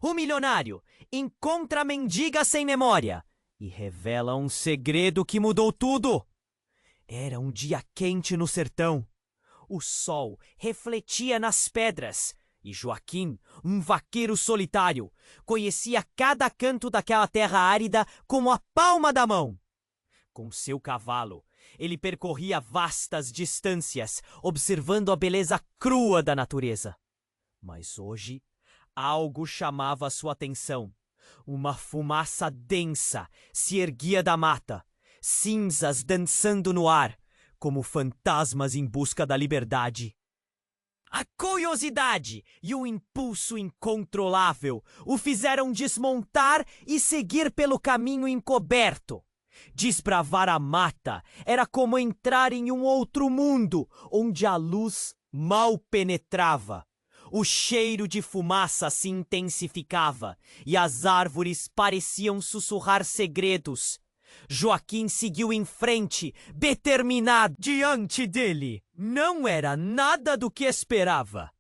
O milionário encontra a mendiga sem memória e revela um segredo que mudou tudo. Era um dia quente no sertão. O sol refletia nas pedras e Joaquim, um vaqueiro solitário, conhecia cada canto daquela terra árida como a palma da mão. Com seu cavalo, ele percorria vastas distâncias, observando a beleza crua da natureza. Mas hoje, algo chamava sua atenção. Uma fumaça densa se erguia da mata, cinzas dançando no ar, como fantasmas em busca da liberdade. A curiosidade e o impulso incontrolável o fizeram desmontar e seguir pelo caminho encoberto. Desbravar a mata era como entrar em um outro mundo, onde a luz mal penetrava. O cheiro de fumaça se intensificava e as árvores pareciam sussurrar segredos. Joaquim seguiu em frente, determinado. Diante dele não era nada do que esperava.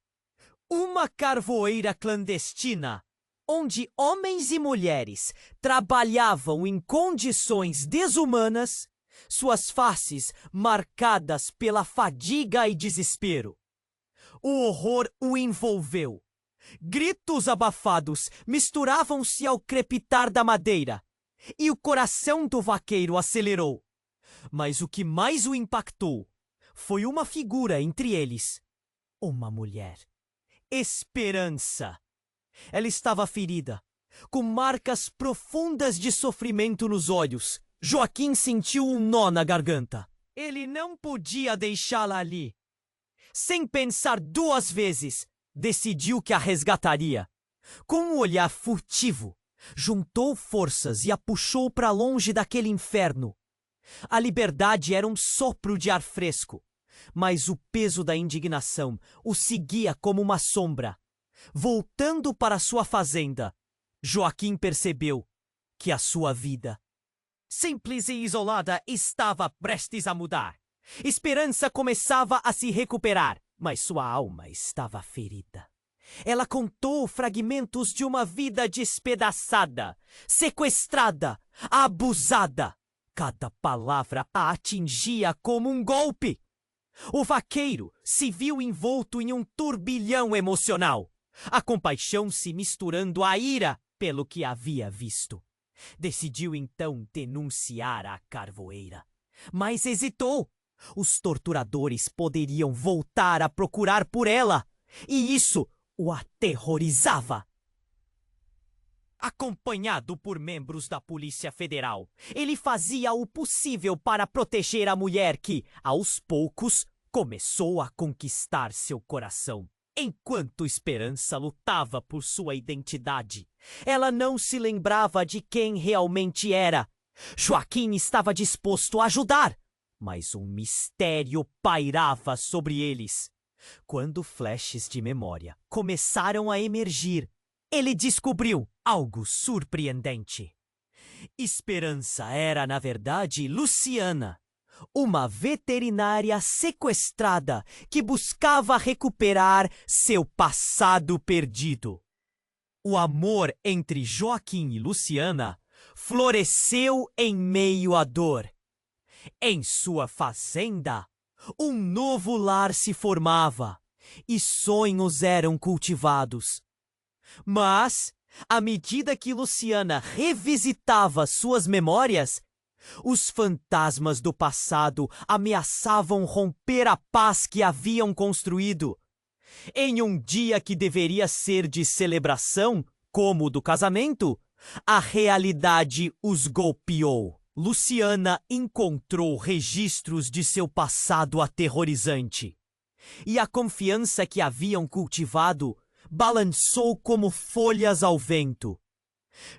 Uma carvoeira clandestina, onde homens e mulheres trabalhavam em condições desumanas, suas faces marcadas pela fadiga e desespero. O horror o envolveu. Gritos abafados misturavam-se ao crepitar da madeira, e o coração do vaqueiro acelerou. Mas o que mais o impactou foi uma figura entre eles. Uma mulher. Esperança. Ela estava ferida, com marcas profundas de sofrimento nos olhos. Joaquim sentiu um nó na garganta. Ele não podia deixá-la ali. Sem pensar duas vezes, decidiu que a resgataria. Com um olhar furtivo, juntou forças e a puxou para longe daquele inferno. A liberdade era um sopro de ar fresco, mas o peso da indignação o seguia como uma sombra. Voltando para sua fazenda, Joaquim percebeu que a sua vida, simples e isolada, estava prestes a mudar. Esperança começava a se recuperar, mas sua alma estava ferida. Ela contou fragmentos de uma vida despedaçada, sequestrada, abusada. Cada palavra a atingia como um golpe. O vaqueiro se viu envolto em um turbilhão emocional, a compaixão se misturando à ira pelo que havia visto. Decidiu então denunciar a carvoeira, mas hesitou. Os torturadores poderiam voltar a procurar por ela, e isso o aterrorizava. Acompanhado por membros da Polícia Federal, ele fazia o possível para proteger a mulher que, aos poucos, começou a conquistar seu coração. Enquanto Esperança lutava por sua identidade, ela não se lembrava de quem realmente era. Joaquim estava disposto a ajudar, mas um mistério pairava sobre eles. Quando flashes de memória começaram a emergir, ele descobriu algo surpreendente. Esperança era, na verdade, Luciana, uma veterinária sequestrada que buscava recuperar seu passado perdido. O amor entre Joaquim e Luciana floresceu em meio à dor. Em sua fazenda, um novo lar se formava e sonhos eram cultivados. Mas, à medida que Luciana revisitava suas memórias, os fantasmas do passado ameaçavam romper a paz que haviam construído. Em um dia que deveria ser de celebração, como o do casamento, a realidade os golpeou. Luciana encontrou registros de seu passado aterrorizante, e a confiança que haviam cultivado balançou como folhas ao vento.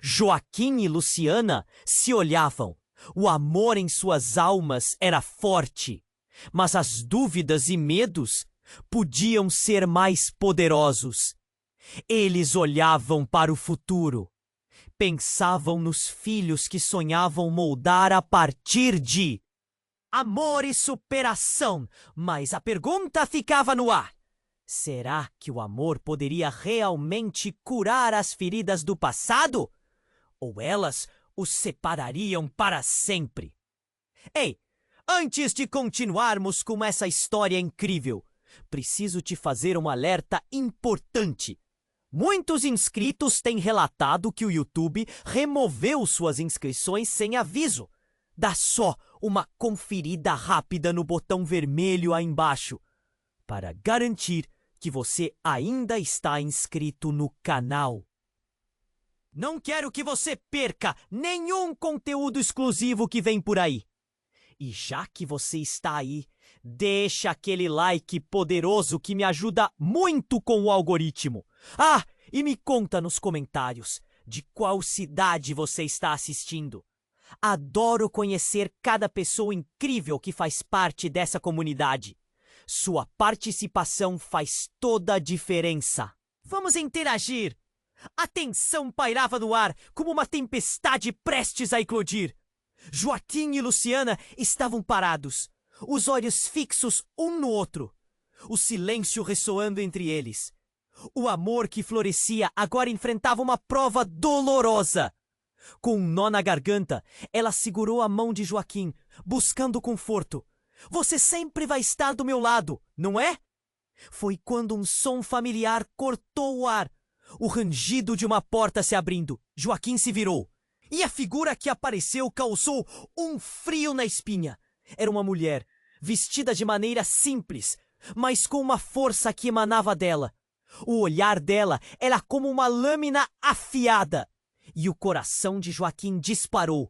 Joaquim e Luciana se olhavam. O amor em suas almas era forte, mas as dúvidas e medos podiam ser mais poderosos. Eles olhavam para o futuro. Pensavam nos filhos que sonhavam moldar a partir de amor e superação, mas a pergunta ficava no ar. Será que o amor poderia realmente curar as feridas do passado? Ou elas os separariam para sempre? Ei, antes de continuarmos com essa história incrível, preciso te fazer um alerta importante. Muitos inscritos têm relatado que o YouTube removeu suas inscrições sem aviso. Dá só uma conferida rápida no botão vermelho aí embaixo para garantir que você ainda está inscrito no canal. Não quero que você perca nenhum conteúdo exclusivo que vem por aí. E já que você está aí, deixa aquele like poderoso que me ajuda muito com o algoritmo. Ah, e me conta nos comentários de qual cidade você está assistindo. Adoro conhecer cada pessoa incrível que faz parte dessa comunidade. Sua participação faz toda a diferença. Vamos interagir! A tensão pairava no ar como uma tempestade prestes a eclodir. Joaquim e Luciana estavam parados, os olhos fixos um no outro, o silêncio ressoando entre eles. O amor que florescia agora enfrentava uma prova dolorosa. Com um nó na garganta, ela segurou a mão de Joaquim, buscando conforto. Você sempre vai estar do meu lado, não é? Foi quando um som familiar cortou o ar. O rangido de uma porta se abrindo. Joaquim se virou. E a figura que apareceu causou um frio na espinha. Era uma mulher, vestida de maneira simples, mas com uma força que emanava dela. O olhar dela era como uma lâmina afiada. E o coração de Joaquim disparou.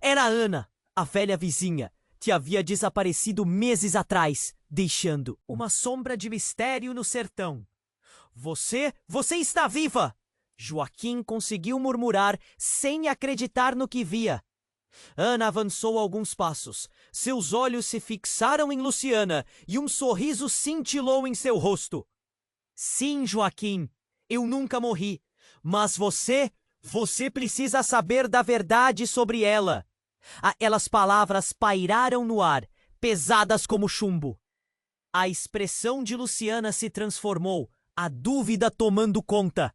Era Ana, a velha vizinha, que havia desaparecido meses atrás, deixando uma sombra de mistério no sertão. Você está viva! Joaquim conseguiu murmurar sem acreditar no que via. Ana avançou alguns passos. Seus olhos se fixaram em Luciana e um sorriso cintilou em seu rosto. Sim, Joaquim, eu nunca morri, mas você precisa saber da verdade sobre ela. Aquelas palavras pairaram no ar, pesadas como chumbo. A expressão de Luciana se transformou, a dúvida tomando conta.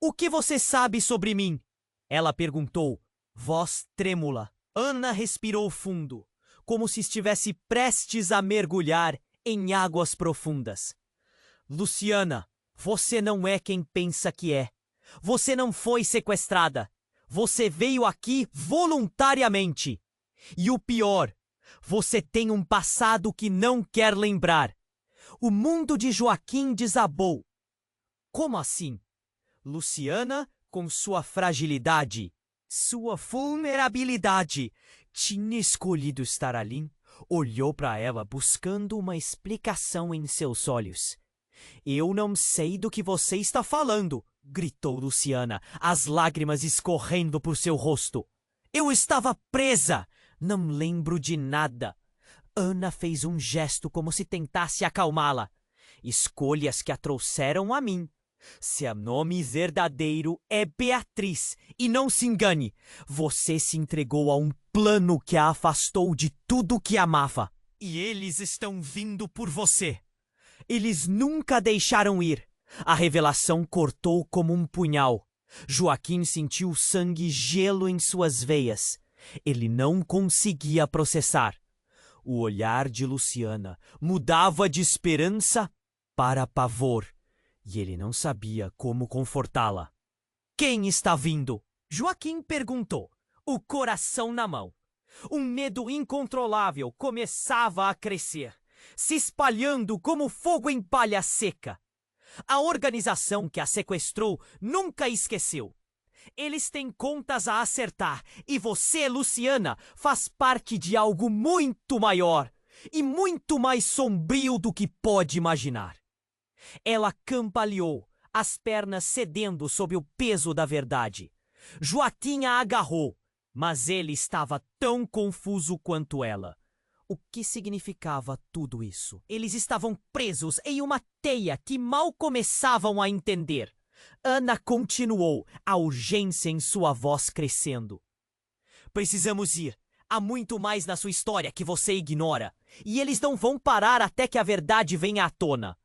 O que você sabe sobre mim? Ela perguntou, voz trêmula. Ana respirou fundo, como se estivesse prestes a mergulhar em águas profundas. Luciana, você não é quem pensa que é. Você não foi sequestrada. Você veio aqui voluntariamente. E o pior, você tem um passado que não quer lembrar. O mundo de Joaquim desabou. Como assim? Luciana, com sua fragilidade, sua vulnerabilidade, tinha escolhido estar ali, olhou para ela buscando uma explicação em seus olhos. Eu não sei do que você está falando, gritou Luciana, as lágrimas escorrendo por seu rosto. Eu estava presa, não lembro de nada. Ana fez um gesto como se tentasse acalmá-la. Escolhas que a trouxeram a mim. Seu nome verdadeiro é Beatriz, e não se engane, você se entregou a um plano que a afastou de tudo que amava. E eles estão vindo por você. Eles nunca deixaram ir. A revelação cortou como um punhal. Joaquim sentiu sangue e gelo em suas veias. Ele não conseguia processar. O olhar de Luciana mudava de esperança para pavor. E ele não sabia como confortá-la. Quem está vindo? Joaquim perguntou, o coração na mão. Um medo incontrolável começava a crescer, se espalhando como fogo em palha seca. A organização que a sequestrou nunca esqueceu. Eles têm contas a acertar e você, Luciana, faz parte de algo muito maior e muito mais sombrio do que pode imaginar. Ela cambaleou, as pernas cedendo sob o peso da verdade. Joaquim a agarrou, mas ele estava tão confuso quanto ela. O que significava tudo isso? Eles estavam presos em uma teia que mal começavam a entender. Ana continuou, a urgência em sua voz crescendo. Precisamos ir. Há muito mais na sua história que você ignora. E eles não vão parar até que a verdade venha à tona.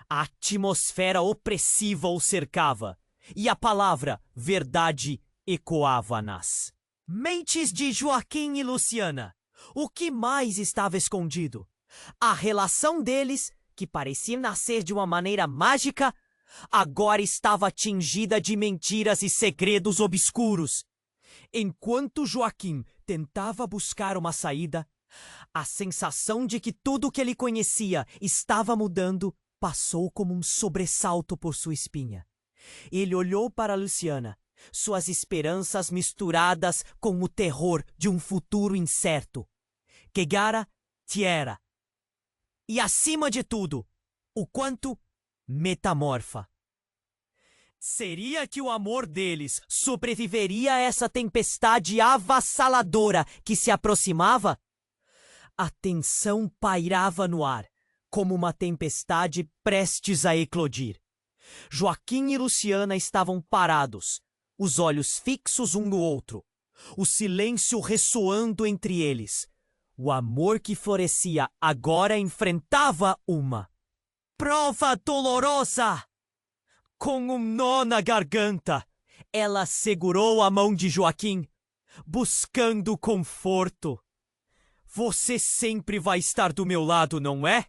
A atmosfera opressiva o cercava, e a palavra verdade ecoava nas mentes de Joaquim e Luciana. O que mais estava escondido? A relação deles, que parecia nascer de uma maneira mágica, agora estava tingida de mentiras e segredos obscuros. Enquanto Joaquim tentava buscar uma saída, a sensação de que tudo o que ele conhecia estava mudando passou como um sobressalto por sua espinha. Ele olhou para Luciana, suas esperanças misturadas com o terror de um futuro incerto. Gegara Tiera. E acima de tudo, o quanto metamorfa. Seria que o amor deles sobreviveria a essa tempestade avassaladora que se aproximava? A tensão pairava no ar, como uma tempestade prestes a eclodir. Joaquim e Luciana estavam parados, os olhos fixos um no outro, o silêncio ressoando entre eles. O amor que florescia agora enfrentava uma prova dolorosa. Com um nó na garganta, ela segurou a mão de Joaquim, buscando conforto. Você sempre vai estar do meu lado, não é?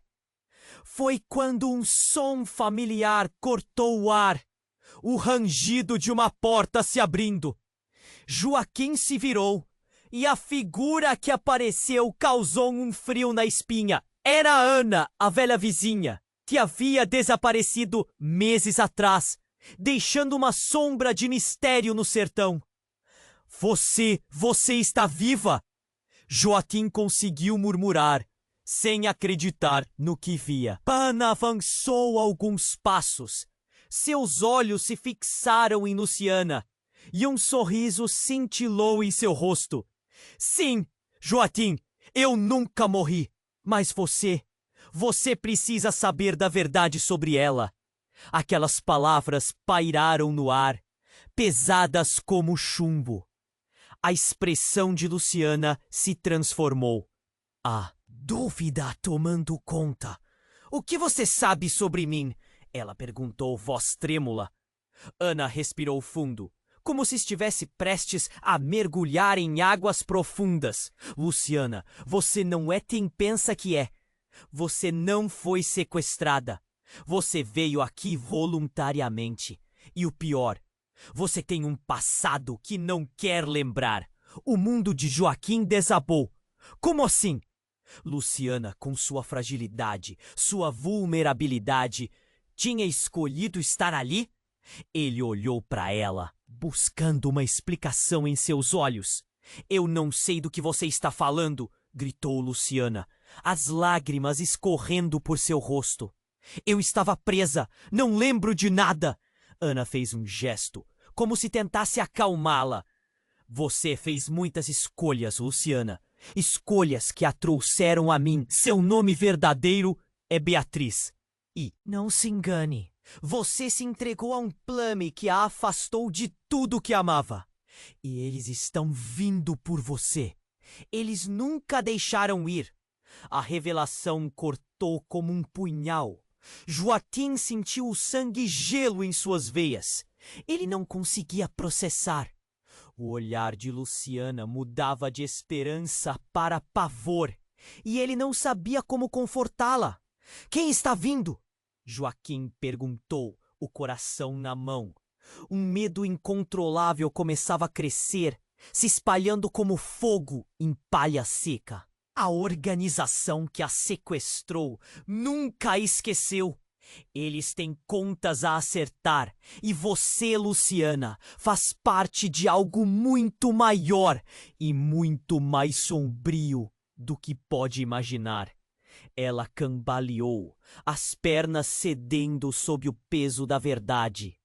Foi quando um som familiar cortou o ar, o rangido de uma porta se abrindo. Joaquim se virou e a figura que apareceu causou um frio na espinha. Era Ana, a velha vizinha, que havia desaparecido meses atrás, deixando uma sombra de mistério no sertão. Você está viva? Joaquim conseguiu murmurar, sem acreditar no que via. Ana avançou alguns passos. Seus olhos se fixaram em Luciana, e um sorriso cintilou em seu rosto. Sim, Joaquim, eu nunca morri, mas você precisa saber da verdade sobre ela. Aquelas palavras pairaram no ar, pesadas como chumbo. A expressão de Luciana se transformou. A dúvida tomando conta. O que você sabe sobre mim? Ela perguntou, voz trêmula. Ana respirou fundo, como se estivesse prestes a mergulhar em águas profundas. Luciana, você não é quem pensa que é. Você não foi sequestrada. Você veio aqui voluntariamente. E o pior, você tem um passado que não quer lembrar. O mundo de Joaquim desabou. Como assim? Luciana, com sua fragilidade, sua vulnerabilidade, tinha escolhido estar ali? Ele olhou para ela, buscando uma explicação em seus olhos. Eu não sei do que você está falando, gritou Luciana, as lágrimas escorrendo por seu rosto. Eu estava presa, não lembro de nada. Ana fez um gesto, como se tentasse acalmá-la. Você fez muitas escolhas, Luciana. Escolhas que a trouxeram a mim. Seu nome verdadeiro é Beatriz. E, não se engane, você se entregou a um plano que a afastou de tudo que amava. E eles estão vindo por você. Eles nunca deixaram ir. A revelação cortou como um punhal. Joaquim sentiu o sangue gelo em suas veias. Ele não conseguia processar. O olhar de Luciana mudava de esperança para pavor, e ele não sabia como confortá-la. Quem está vindo? Joaquim perguntou, o coração na mão. Um medo incontrolável começava a crescer, se espalhando como fogo em palha seca. A organização que a sequestrou nunca a esqueceu. Eles têm contas a acertar, e você, Luciana, faz parte de algo muito maior e muito mais sombrio do que pode imaginar. Ela cambaleou, as pernas cedendo sob o peso da verdade.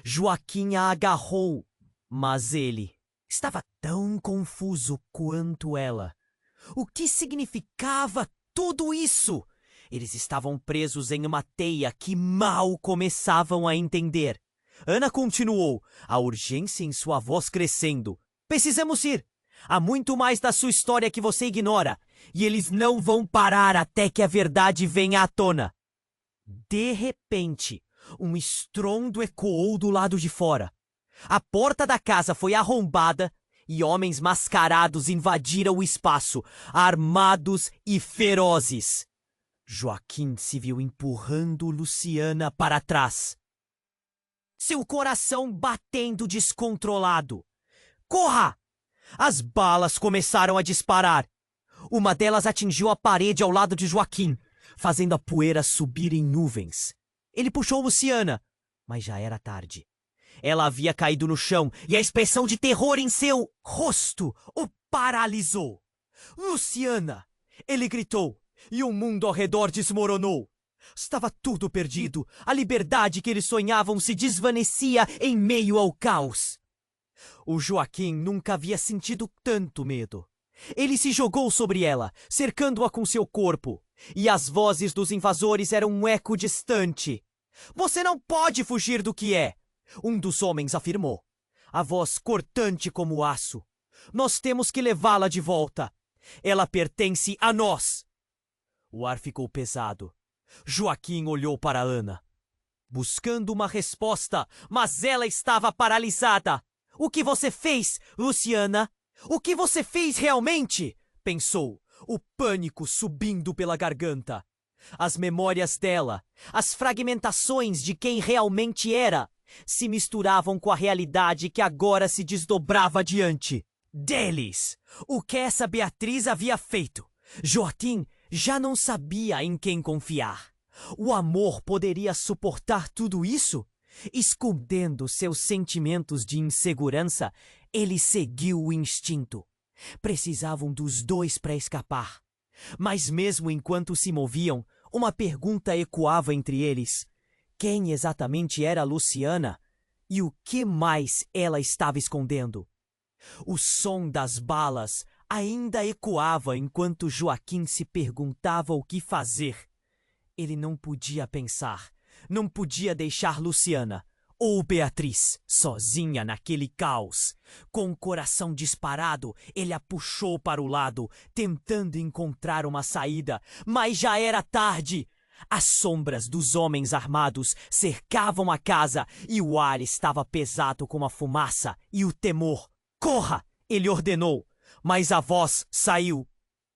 Joaquim a agarrou, mas ele estava tão confuso quanto ela. O que significava tudo isso? Eles estavam presos em uma teia que mal começavam a entender. Ana continuou, a urgência em sua voz crescendo. Precisamos ir. Há muito mais da sua história que você ignora. E eles não vão parar até que a verdade venha à tona. De repente, um estrondo ecoou do lado de fora. A porta da casa foi arrombada e homens mascarados invadiram o espaço, armados e ferozes. Joaquim se viu empurrando Luciana para trás, seu coração batendo descontrolado. Corra! As balas começaram a disparar. Uma delas atingiu a parede ao lado de Joaquim, fazendo a poeira subir em nuvens. Ele puxou Luciana, mas já era tarde. Ela havia caído no chão e a expressão de terror em seu rosto o paralisou. Luciana! Ele gritou e o mundo ao redor desmoronou. Estava tudo perdido. A liberdade que eles sonhavam se desvanecia em meio ao caos. O Joaquim nunca havia sentido tanto medo. Ele se jogou sobre ela, cercando-a com seu corpo, e as vozes dos invasores eram um eco distante. Você não pode fugir do que é, um dos homens afirmou, a voz cortante como aço. Nós temos que levá-la de volta. Ela pertence a nós. O ar ficou pesado. Joaquim olhou para Ana, buscando uma resposta, mas ela estava paralisada. O que você fez, Luciana? O que você fez realmente? Pensou, o pânico subindo pela garganta. As memórias dela, as fragmentações de quem realmente era, se misturavam com a realidade que agora se desdobrava diante deles. O que essa Beatriz havia feito? Joaquim já não sabia em quem confiar. O amor poderia suportar tudo isso? Escondendo seus sentimentos de insegurança, ele seguiu o instinto. Precisavam dos dois para escapar. Mas mesmo enquanto se moviam, uma pergunta ecoava entre eles. Quem exatamente era Luciana? E o que mais ela estava escondendo? O som das balas ainda ecoava enquanto Joaquim se perguntava o que fazer. Ele não podia pensar, não podia deixar Luciana ou Beatriz sozinha naquele caos. Com o coração disparado, ele a puxou para o lado, tentando encontrar uma saída, mas já era tarde. As sombras dos homens armados cercavam a casa e o ar estava pesado como a fumaça e o temor. Corra! Ele ordenou, mas a voz saiu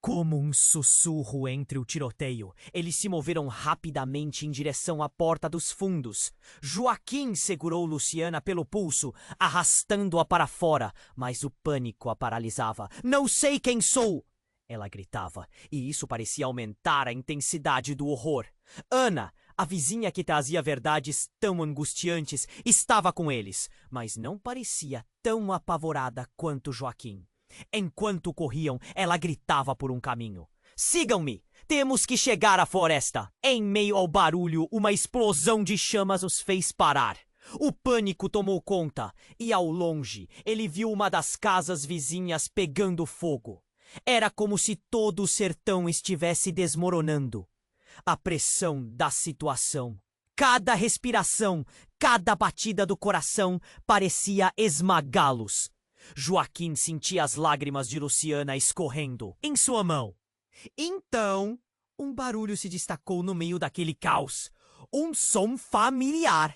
como um sussurro entre o tiroteio. Eles se moveram rapidamente em direção à porta dos fundos. Joaquim segurou Luciana pelo pulso, arrastando-a para fora, mas o pânico a paralisava. Não sei quem sou! Ela gritava, e isso parecia aumentar a intensidade do horror. Ana, a vizinha que trazia verdades tão angustiantes, estava com eles, mas não parecia tão apavorada quanto Joaquim. Enquanto corriam, ela gritava por um caminho. Sigam-me! Temos que chegar à floresta! Em meio ao barulho, uma explosão de chamas os fez parar. O pânico tomou conta, e ao longe, ele viu uma das casas vizinhas pegando fogo. Era como se todo o sertão estivesse desmoronando. A pressão da situação, cada respiração, cada batida do coração parecia esmagá-los. Joaquim sentia as lágrimas de Luciana escorrendo em sua mão. Então, um barulho se destacou no meio daquele caos. Um som familiar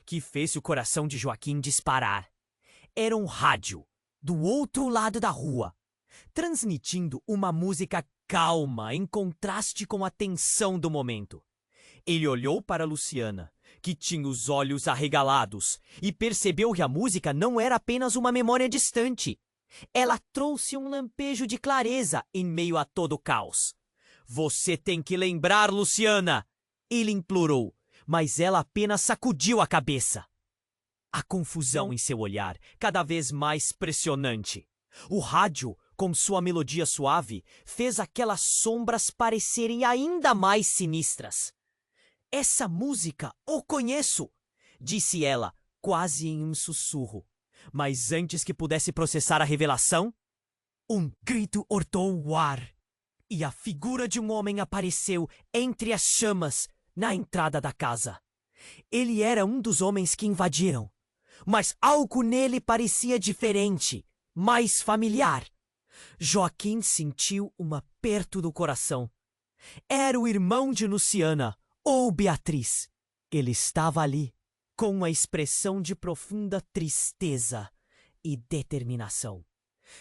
que fez o coração de Joaquim disparar. Era um rádio do outro lado da rua, transmitindo uma música calma em contraste com a tensão do momento. Ele olhou para Luciana, que tinha os olhos arregalados, e percebeu que a música não era apenas uma memória distante. Ela trouxe um lampejo de clareza em meio a todo o caos. Você tem que lembrar, Luciana! Ele implorou, mas ela apenas sacudiu a cabeça. A confusão em seu olhar, cada vez mais pressionante. O rádio, com sua melodia suave, fez aquelas sombras parecerem ainda mais sinistras. Essa música o conheço, disse ela, quase em um sussurro. Mas antes que pudesse processar a revelação, um grito cortou o ar, e a figura de um homem apareceu entre as chamas na entrada da casa. Ele era um dos homens que invadiram, mas algo nele parecia diferente, mais familiar. Joaquim sentiu um aperto do coração. Era o irmão de Luciana, ou Beatriz. Ele estava ali, com uma expressão de profunda tristeza e determinação.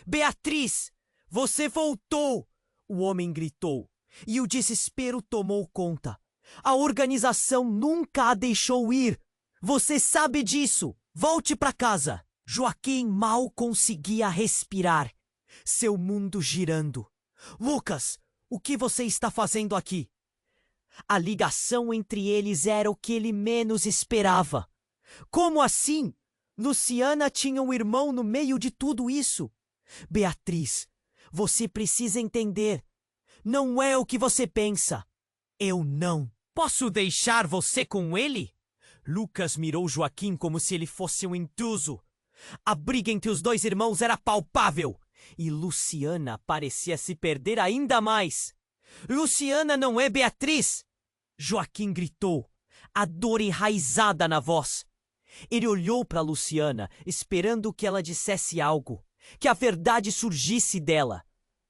Beatriz, você voltou! O homem gritou, e o desespero tomou conta. A organização nunca a deixou ir. Você sabe disso. Volte para casa. Joaquim mal conseguia respirar. Seu mundo girando. Lucas, o que você está fazendo aqui? A ligação entre eles era o que ele menos esperava. Como assim? Luciana tinha um irmão no meio de tudo isso. Beatriz, você precisa entender. Não é o que você pensa. Eu não. Posso deixar você com ele? Lucas mirou Joaquim como se ele fosse um intruso. A briga entre os dois irmãos era palpável. E Luciana parecia se perder ainda mais. Luciana não é Beatriz! Joaquim gritou, a dor enraizada na voz. Ele olhou para Luciana, esperando que ela dissesse algo, que a verdade surgisse dela.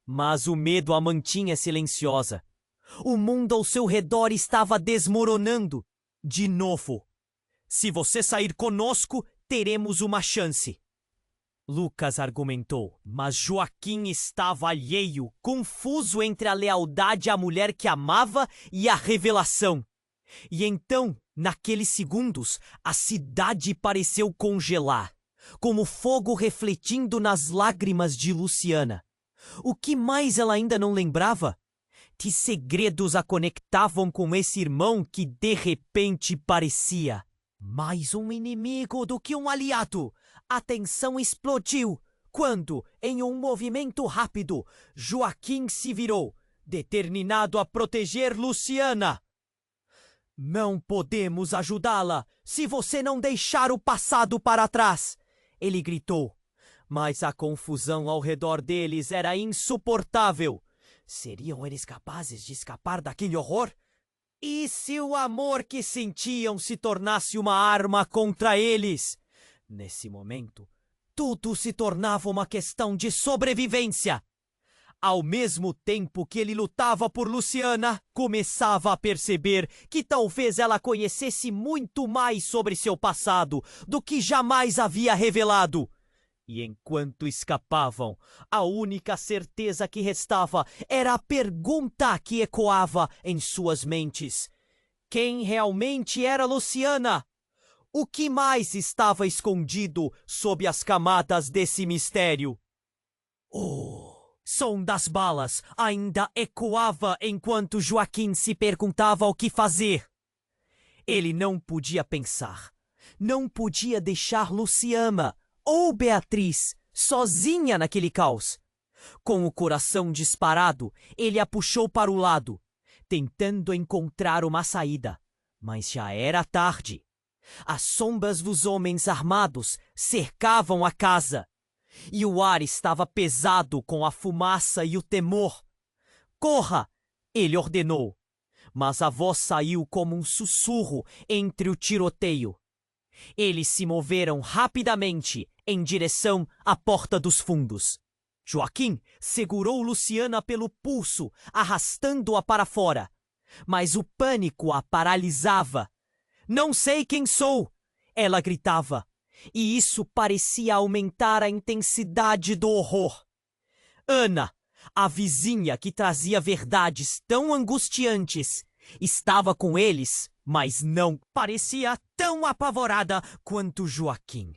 Mas o medo a mantinha silenciosa. O mundo ao seu redor estava desmoronando. De novo. Se você sair conosco, teremos uma chance. Lucas argumentou, mas Joaquim estava alheio, confuso entre a lealdade à mulher que amava e a revelação. E então, naqueles segundos, a cidade pareceu congelar, como fogo refletindo nas lágrimas de Luciana. O que mais ela ainda não lembrava? Que segredos a conectavam com esse irmão que de repente parecia mais um inimigo do que um aliado? A tensão explodiu quando, em um movimento rápido, Joaquim se virou, determinado a proteger Luciana. Não podemos ajudá-la se você não deixar o passado para trás, ele gritou. Mas a confusão ao redor deles era insuportável. Seriam eles capazes de escapar daquele horror? E se o amor que sentiam se tornasse uma arma contra eles? Nesse momento, tudo se tornava uma questão de sobrevivência. Ao mesmo tempo que ele lutava por Luciana, começava a perceber que talvez ela conhecesse muito mais sobre seu passado do que jamais havia revelado. E enquanto escapavam, a única certeza que restava era a pergunta que ecoava em suas mentes. Quem realmente era Luciana? O que mais estava escondido sob as camadas desse mistério? O som das balas ainda ecoava enquanto Joaquim se perguntava o que fazer. Ele não podia pensar. Não podia deixar Luciana ou Beatriz sozinha naquele caos. Com o coração disparado, ele a puxou para o lado, tentando encontrar uma saída. Mas já era tarde. As sombras dos homens armados cercavam a casa. E o ar estava pesado com a fumaça e o temor. Corra! Ele ordenou. Mas a voz saiu como um sussurro entre o tiroteio. Eles se moveram rapidamente em direção à porta dos fundos. Joaquim segurou Luciana pelo pulso, arrastando-a para fora. Mas o pânico a paralisava. Não sei quem sou! Ela gritava. E isso parecia aumentar a intensidade do horror. Ana, a vizinha que trazia verdades tão angustiantes, estava com eles, mas não parecia tão apavorada quanto Joaquim.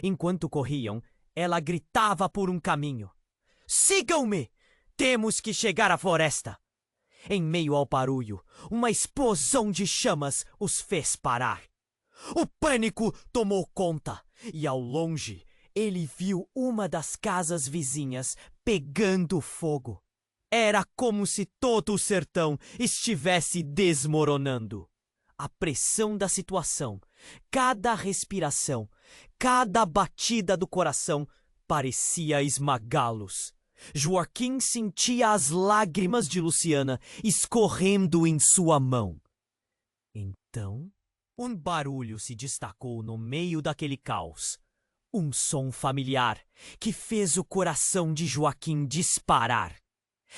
Enquanto corriam, ela gritava por um caminho. Sigam-me! Temos que chegar à floresta! Em meio ao barulho, uma explosão de chamas os fez parar. O pânico tomou conta e, ao longe, ele viu uma das casas vizinhas pegando fogo. Era como se todo o sertão estivesse desmoronando. A pressão da situação, cada respiração, cada batida do coração parecia esmagá-los. Joaquim sentia as lágrimas de Luciana escorrendo em sua mão. Então, um barulho se destacou no meio daquele caos. Um som familiar que fez o coração de Joaquim disparar.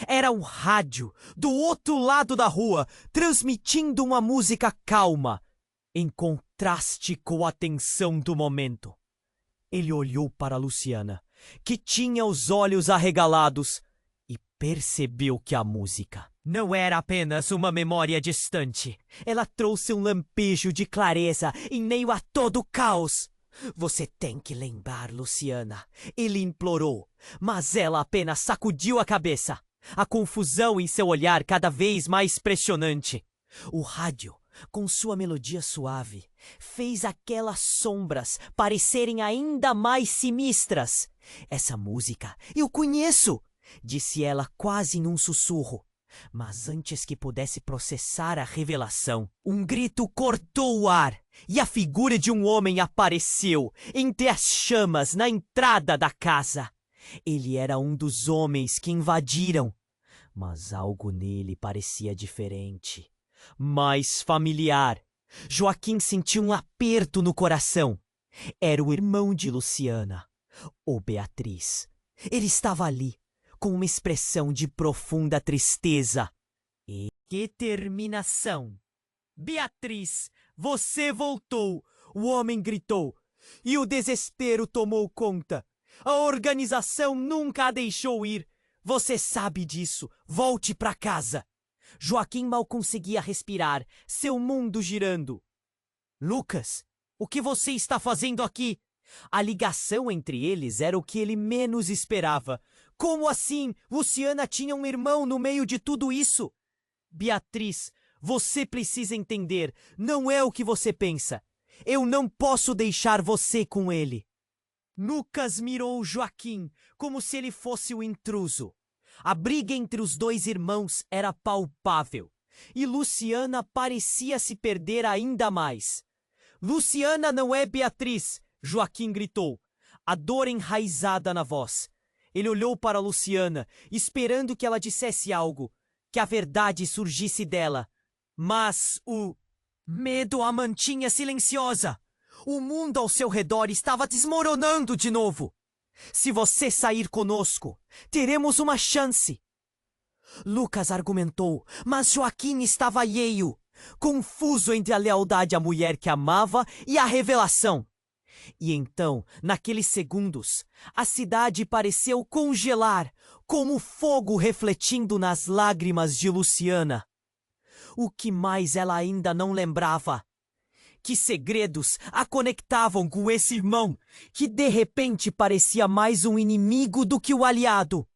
Era um rádio do outro lado da rua, transmitindo uma música calma, em contraste com a tensão do momento. Ele olhou para Luciana, que tinha os olhos arregalados, e percebeu que a música não era apenas uma memória distante. Ela trouxe um lampejo de clareza em meio a todo o caos. Você tem que lembrar, Luciana, ele implorou, mas ela apenas sacudiu a cabeça. A confusão em seu olhar cada vez mais pressionante. O rádio, com sua melodia suave, fez aquelas sombras parecerem ainda mais sinistras. Essa música eu conheço, disse ela quase num sussurro. Mas antes que pudesse processar a revelação, um grito cortou o ar e a figura de um homem apareceu entre as chamas na entrada da casa. Ele era um dos homens que invadiram, mas algo nele parecia diferente, mais familiar. Joaquim sentiu um aperto no coração. Era o irmão de Luciana, o Beatriz. Ele estava ali, com uma expressão de profunda tristeza. E determinação. Beatriz, você voltou! O homem gritou, e o desespero tomou conta. A organização nunca a deixou ir. Você sabe disso. Volte para casa. Joaquim mal conseguia respirar, seu mundo girando. Lucas, o que você está fazendo aqui? A ligação entre eles era o que ele menos esperava. Como assim? Luciana tinha um irmão no meio de tudo isso? Beatriz, você precisa entender. Não é o que você pensa. Eu não posso deixar você com ele. Lucas mirou Joaquim como se ele fosse o intruso. A briga entre os dois irmãos era palpável. E Luciana parecia se perder ainda mais. Luciana não é Beatriz! Joaquim gritou, a dor enraizada na voz. Ele olhou para Luciana, esperando que ela dissesse algo, que a verdade surgisse dela. Mas o medo a mantinha silenciosa. O mundo ao seu redor estava desmoronando de novo. Se você sair conosco, teremos uma chance. Lucas argumentou, mas Joaquim estava alheio, confuso entre a lealdade à mulher que amava e a revelação. E então, naqueles segundos, a cidade pareceu congelar, como fogo refletindo nas lágrimas de Luciana. O que mais ela ainda não lembrava? Que segredos a conectavam com esse irmão, que de repente parecia mais um inimigo do que o aliado?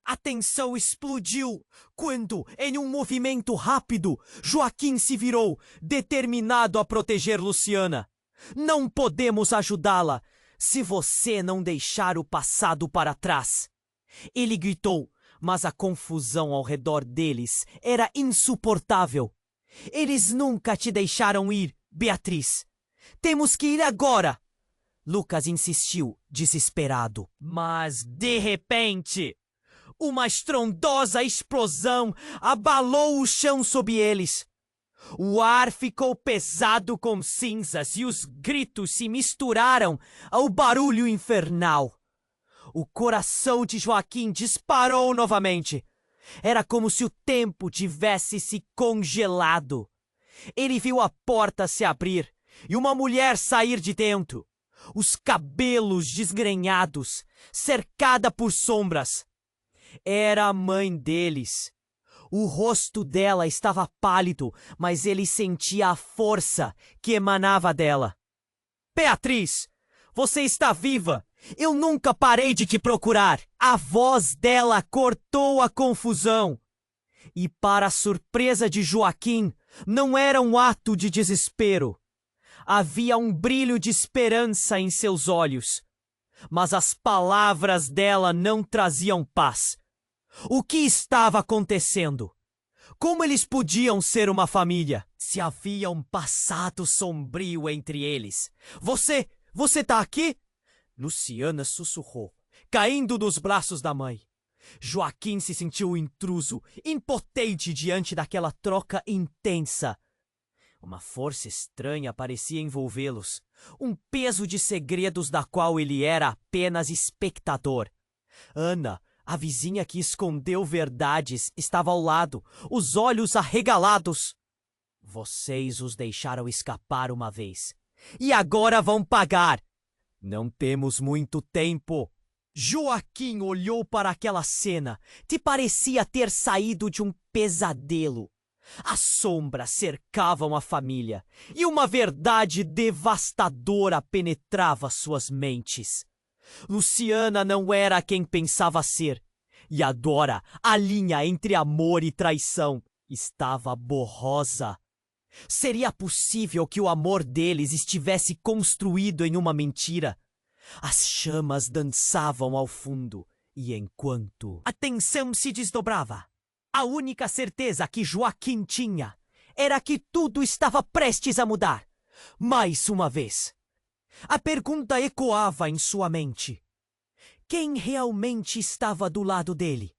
A tensão explodiu quando, em um movimento rápido, Joaquim se virou, determinado a proteger Luciana. Não podemos ajudá-la se você não deixar o passado para trás. Ele gritou, mas a confusão ao redor deles era insuportável. Eles nunca te deixaram ir, Beatriz. Temos que ir agora. Lucas insistiu, desesperado. Mas, de repente, uma estrondosa explosão abalou o chão sob eles. O ar ficou pesado com cinzas e os gritos se misturaram ao barulho infernal. O coração de Joaquim disparou novamente. Era como se o tempo tivesse se congelado. Ele viu a porta se abrir e uma mulher sair de dentro, os cabelos desgrenhados, cercada por sombras. Era a mãe deles. O rosto dela estava pálido, mas ele sentia a força que emanava dela. Beatriz, você está viva! Eu nunca parei de te procurar! A voz dela cortou a confusão. E, para a surpresa de Joaquim, não era um ato de desespero. Havia um brilho de esperança em seus olhos. Mas as palavras dela não traziam paz. O que estava acontecendo? Como eles podiam ser uma família? Se havia um passado sombrio entre eles. Você tá aqui? Luciana sussurrou, caindo nos braços da mãe. Joaquim se sentiu intruso, impotente diante daquela troca intensa. Uma força estranha parecia envolvê-los, um peso de segredos da qual ele era apenas espectador. Ana, A vizinha que escondeu verdades estava ao lado, os olhos arregalados. Vocês os deixaram escapar uma vez, e agora vão pagar. Não temos muito tempo. Joaquim olhou para aquela cena que parecia ter saído de um pesadelo. As sombras cercavam a família e uma verdade devastadora penetrava suas mentes. Luciana não era quem pensava ser, e agora a linha entre amor e traição estava borrosa. Seria possível que o amor deles estivesse construído em uma mentira? As chamas dançavam ao fundo, e enquanto a tensão se desdobrava, a única certeza que Joaquim tinha era que tudo estava prestes a mudar. Mais uma vez, a pergunta ecoava em sua mente. Quem realmente estava do lado dele?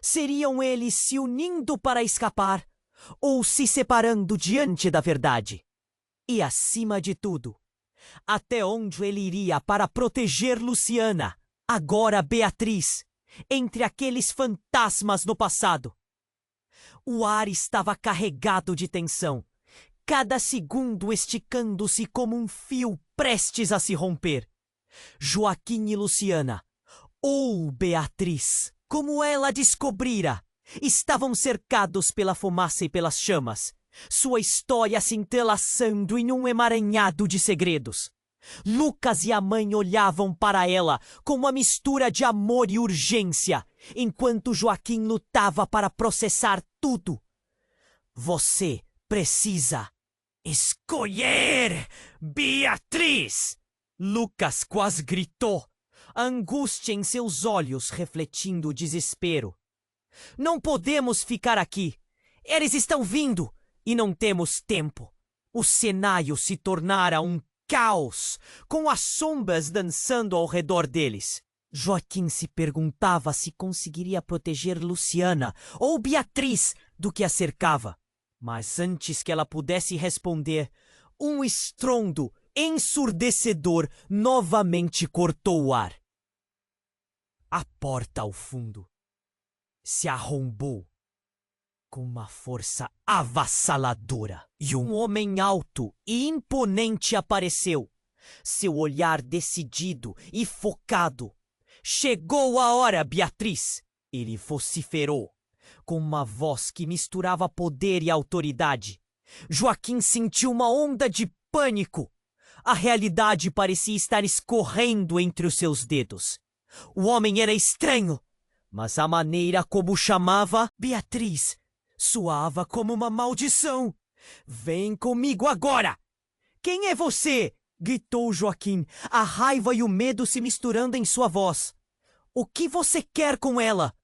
Seriam eles se unindo para escapar ou se separando diante da verdade? E, acima de tudo, até onde ele iria para proteger Luciana, agora Beatriz, entre aqueles fantasmas no passado? O ar estava carregado de tensão, cada segundo esticando-se como um fio prestes a se romper. Joaquim e Luciana, ou Beatriz, como ela descobrira, estavam cercados pela fumaça e pelas chamas, sua história se entrelaçando em um emaranhado de segredos. Lucas e a mãe olhavam para ela com uma mistura de amor e urgência, enquanto Joaquim lutava para processar tudo. Você precisa escolher, Beatriz! Lucas quase gritou, a angústia em seus olhos refletindo o desespero. Não podemos ficar aqui. Eles estão vindo e não temos tempo. O cenário se tornara um caos, com as sombras dançando ao redor deles. Joaquim se perguntava se conseguiria proteger Luciana ou Beatriz do que a cercava. Mas antes que ela pudesse responder, um estrondo ensurdecedor novamente cortou o ar. A porta ao fundo se arrombou com uma força avassaladora, e um homem alto e imponente apareceu, seu olhar decidido e focado. Chegou a hora, Beatriz! Ele vociferou, com uma voz que misturava poder e autoridade. Joaquim sentiu uma onda de pânico. A realidade parecia estar escorrendo entre os seus dedos. O homem era estranho, mas a maneira como chamava Beatriz soava como uma maldição. Vem comigo agora! Quem é você? Gritou Joaquim, a raiva e o medo se misturando em sua voz. O que você quer com ela?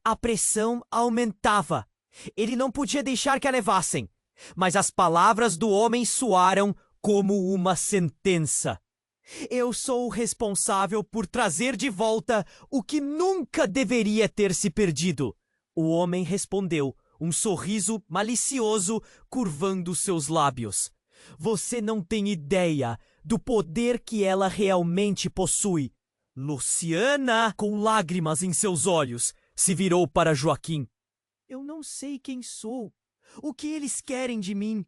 A pressão aumentava. Ele não podia deixar que a levassem, mas as palavras do homem soaram como uma sentença. Eu sou o responsável por trazer de volta o que nunca deveria ter se perdido. O homem respondeu, um sorriso malicioso curvando seus lábios. Você não tem ideia do poder que ela realmente possui. Luciana, com lágrimas em seus olhos, se virou para Joaquim. Eu não sei quem sou. O que eles querem de mim?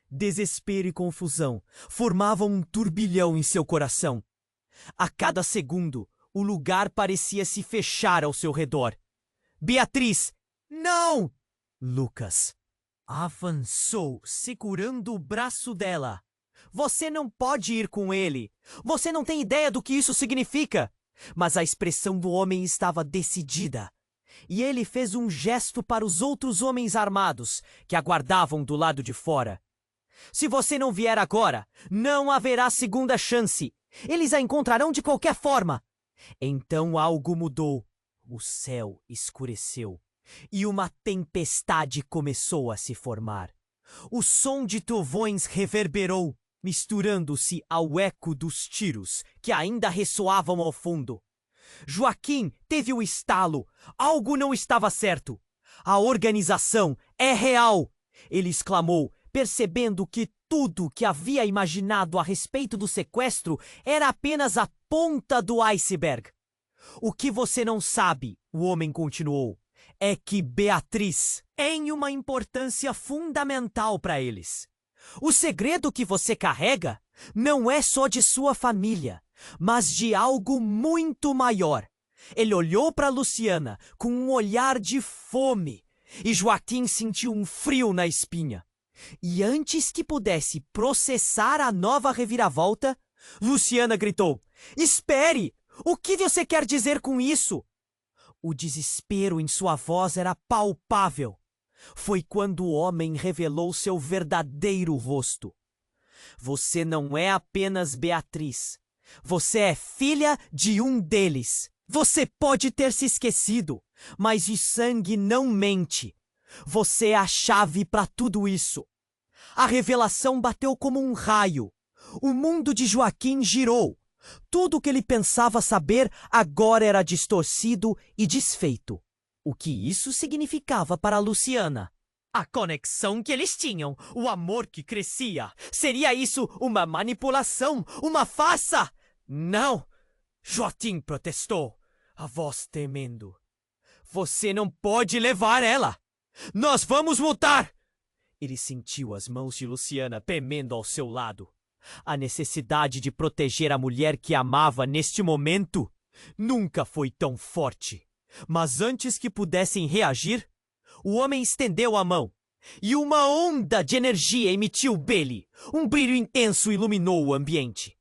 Desespero e confusão formavam um turbilhão em seu coração. A cada segundo, o lugar parecia se fechar ao seu redor. Beatriz! Não! Lucas avançou, segurando o braço dela. Você não pode ir com ele. Você não tem ideia do que isso significa. Mas a expressão do homem estava decidida. E ele fez um gesto para os outros homens armados que aguardavam do lado de fora. Se você não vier agora, não haverá segunda chance. Eles a encontrarão de qualquer forma. Então algo mudou. O céu escureceu e uma tempestade começou a se formar. O som de trovões reverberou, misturando-se ao eco dos tiros que ainda ressoavam ao fundo. Joaquim teve o estalo. Algo não estava certo. A organização é real, ele exclamou, percebendo que tudo que havia imaginado a respeito do sequestro era apenas a ponta do iceberg. O que você não sabe O homem continuou, é que Beatriz tem uma importância fundamental para eles. O segredo que você carrega não é só de sua família, mas de algo muito maior. Ele olhou para Luciana com um olhar de fome e Joaquim sentiu um frio na espinha. E antes que pudesse processar a nova reviravolta, Luciana gritou: Espere! O que você quer dizer com isso? O desespero em sua voz era palpável. Foi quando o homem revelou seu verdadeiro rosto. Você não é apenas Beatriz. Você é filha de um deles. Você pode ter se esquecido, mas o sangue não mente. Você é a chave para tudo isso. A revelação bateu como um raio. O mundo de Joaquim girou. Tudo o que ele pensava saber agora era distorcido e desfeito. O que isso significava para Luciana? A conexão que eles tinham, o amor que crescia. Seria isso uma manipulação, uma farsa? Não! Joaquim protestou, a voz tremendo. Você não pode levar ela! Nós vamos lutar! Ele sentiu as mãos de Luciana tremendo ao seu lado. A necessidade de proteger a mulher que amava neste momento nunca foi tão forte. Mas antes que pudessem reagir, o homem estendeu a mão e uma onda de energia emitiu dele. Um brilho intenso iluminou o ambiente.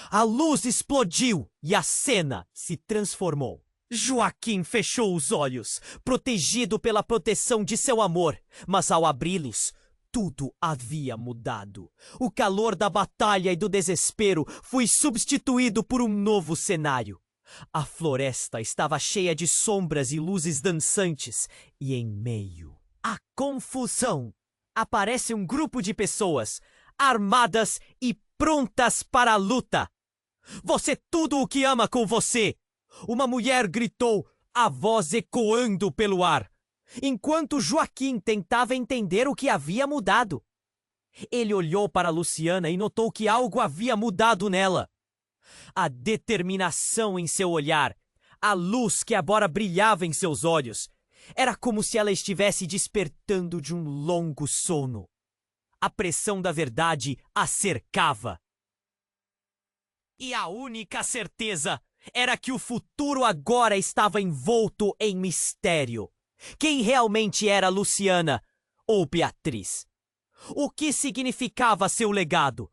A luz explodiu e a cena se transformou. Joaquim fechou os olhos, protegido pela proteção de seu amor, mas ao abri-los, tudo havia mudado. O calor da batalha e do desespero foi substituído por um novo cenário. A floresta estava cheia de sombras e luzes dançantes, e em meio à confusão aparece um grupo de pessoas, armadas e prontas para a luta. Você tudo o que ama com você! Uma mulher gritou, a voz ecoando pelo ar, enquanto Joaquim tentava entender o que havia mudado. Ele olhou para Luciana e notou que algo havia mudado nela. A determinação em seu olhar, a luz que agora brilhava em seus olhos, era como se ela estivesse despertando de um longo sono. A pressão da verdade a cercava. E a única certeza era que o futuro agora estava envolto em mistério. Quem realmente era Luciana ou Beatriz? O que significava seu legado?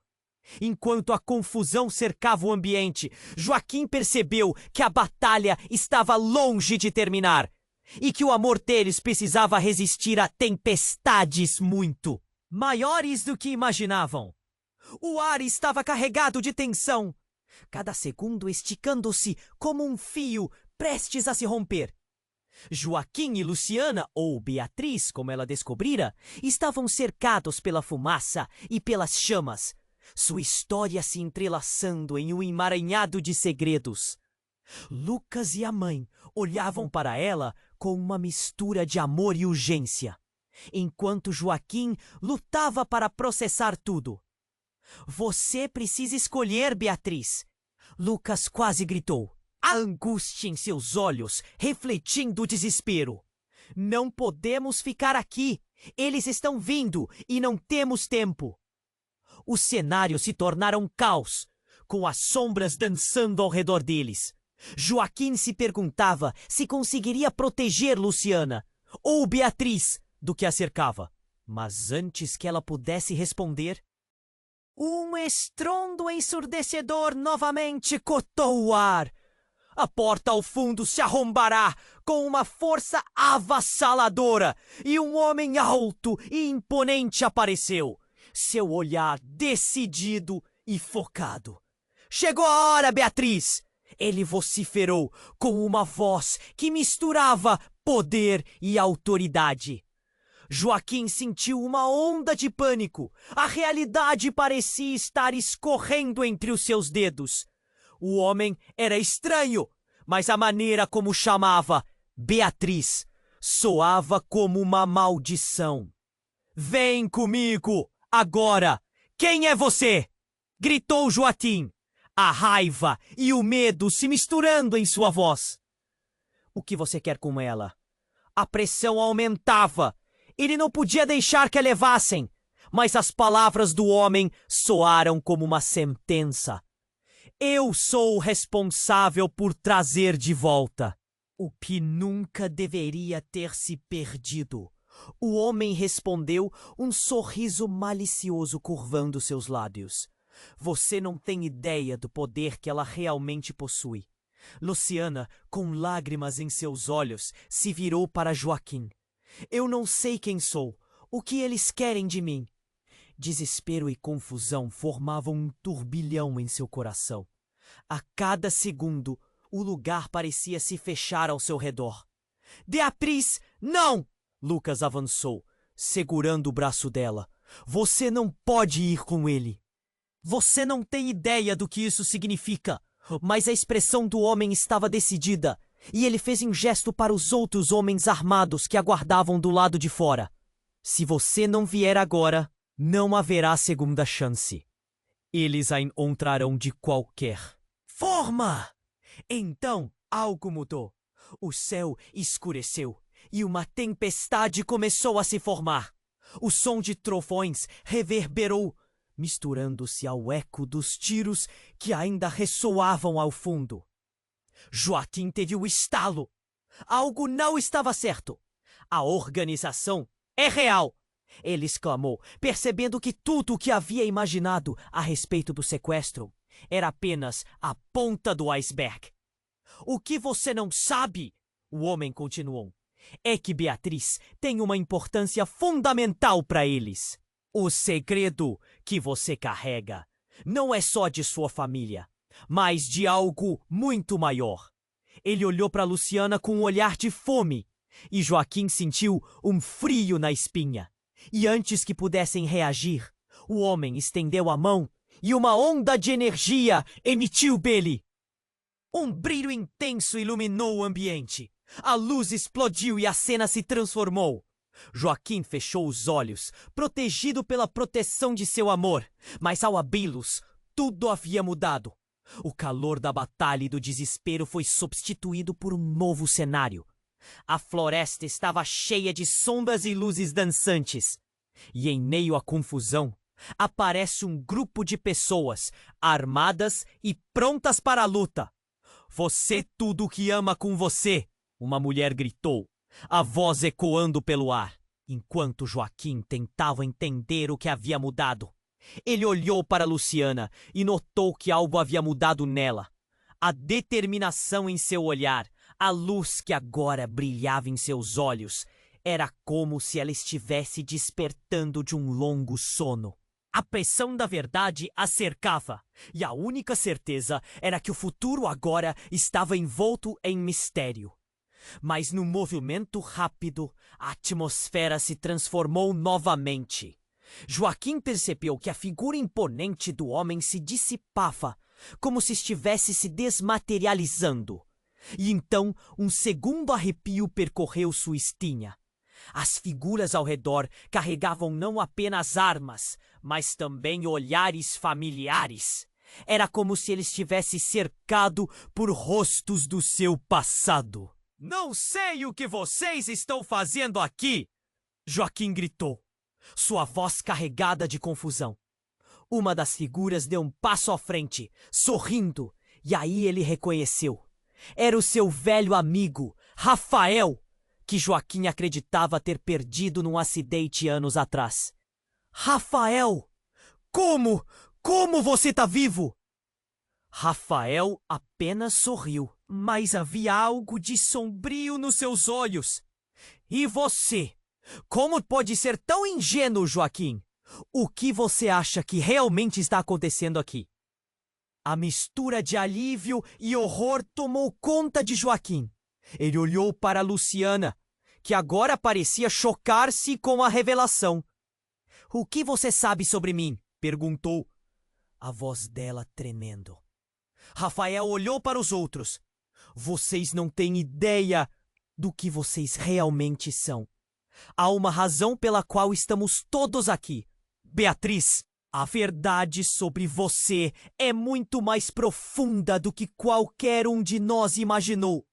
Enquanto a confusão cercava o ambiente, Joaquim percebeu que a batalha estava longe de terminar e que o amor deles precisava resistir a tempestades muito maiores do que imaginavam. O ar estava carregado de tensão, cada segundo esticando-se como um fio prestes a se romper. Joaquim e Luciana, ou Beatriz, como ela descobrira, estavam cercados pela fumaça e pelas chamas, sua história se entrelaçando em um emaranhado de segredos. Lucas e a mãe olhavam para ela com uma mistura de amor e urgência, enquanto Joaquim lutava para processar tudo. Você precisa escolher, Beatriz! Lucas quase gritou, a angústia em seus olhos refletindo o desespero. Não podemos ficar aqui! Eles estão vindo e não temos tempo! O cenário se tornara um caos, com as sombras dançando ao redor deles. Joaquim se perguntava se conseguiria proteger Luciana ou Beatriz do que a cercava. Mas antes que ela pudesse responder, um estrondo ensurdecedor novamente cortou o ar. A porta ao fundo se arrombará com uma força avassaladora e um homem alto e imponente apareceu, seu olhar decidido e focado. Chegou a hora, Beatriz! Ele vociferou com uma voz que misturava poder e autoridade. Joaquim sentiu uma onda de pânico. A realidade parecia estar escorrendo entre os seus dedos. O homem era estranho, mas a maneira como chamava Beatriz soava como uma maldição. Vem comigo, agora! Quem é você? Gritou Joaquim, a raiva e o medo se misturando em sua voz. O que você quer com ela? A pressão aumentava. Ele não podia deixar que a levassem. Mas as palavras do homem soaram como uma sentença. Eu sou o responsável por trazer de volta. O que nunca deveria ter se perdido. O homem respondeu, um sorriso malicioso curvando seus lábios. Você não tem ideia do poder que ela realmente possui. Luciana, com lágrimas em seus olhos, se virou para Joaquim. Eu não sei quem sou. O que eles querem de mim? Desespero e confusão formavam um turbilhão em seu coração. A cada segundo, o lugar parecia se fechar ao seu redor. Beatriz, não! Lucas avançou, segurando o braço dela. Você não pode ir com ele. Você não tem ideia do que isso significa. Mas a expressão do homem estava decidida, e ele fez um gesto para os outros homens armados que aguardavam do lado de fora. Se você não vier agora, não haverá segunda chance. Eles a encontrarão de qualquer forma. Então algo mudou. O céu escureceu e uma tempestade começou a se formar. O som de trovões reverberou, misturando-se ao eco dos tiros que ainda ressoavam ao fundo. Joaquim teve o estalo. Algo não estava certo. A organização é real. Ele exclamou, percebendo que tudo o que havia imaginado a respeito do sequestro era apenas a ponta do iceberg. O que você não sabe, o homem continuou, é que Beatriz tem uma importância fundamental para eles. O segredo que você carrega não é só de sua família, mas de algo muito maior. Ele olhou para Luciana com um olhar de fome, e Joaquim sentiu um frio na espinha. E antes que pudessem reagir, o homem estendeu a mão e uma onda de energia emitiu dele. Um brilho intenso iluminou o ambiente. A luz explodiu e a cena se transformou. Joaquim fechou os olhos, protegido pela proteção de seu amor, mas ao abri-los, tudo havia mudado. O calor da batalha e do desespero foi substituído por um novo cenário. A floresta estava cheia de sombras e luzes dançantes. E em meio à confusão, aparece um grupo de pessoas, armadas e prontas para a luta. Você tudo o que ama com você, uma mulher gritou, a voz ecoando pelo ar, enquanto Joaquim tentava entender o que havia mudado. Ele olhou para Luciana e notou que algo havia mudado nela. A determinação em seu olhar, a luz que agora brilhava em seus olhos, era como se ela estivesse despertando de um longo sono. A pressão da verdade a cercava, e a única certeza era que o futuro agora estava envolto em mistério. Mas num movimento rápido, a atmosfera se transformou novamente. Joaquim percebeu que a figura imponente do homem se dissipava, como se estivesse se desmaterializando. E então um segundo arrepio percorreu sua espinha. As figuras ao redor carregavam não apenas armas, mas também olhares familiares. Era como se ele estivesse cercado por rostos do seu passado. Não sei o que vocês estão fazendo aqui! Joaquim gritou, sua voz carregada de confusão. Uma das figuras deu um passo à frente, sorrindo, e aí ele reconheceu. Era o seu velho amigo, Rafael, que Joaquim acreditava ter perdido num acidente anos atrás. Rafael! Como? Como você tá vivo? Rafael apenas sorriu, mas havia algo de sombrio nos seus olhos. E você? Como pode ser tão ingênuo, Joaquim? O que você acha que realmente está acontecendo aqui? A mistura de alívio e horror tomou conta de Joaquim. Ele olhou para Luciana, que agora parecia chocar-se com a revelação. O que você sabe sobre mim? Perguntou, a voz dela tremendo. Rafael olhou para os outros. Vocês não têm ideia do que vocês realmente são. Há uma razão pela qual estamos todos aqui. Beatriz, a verdade sobre você é muito mais profunda do que qualquer um de nós imaginou.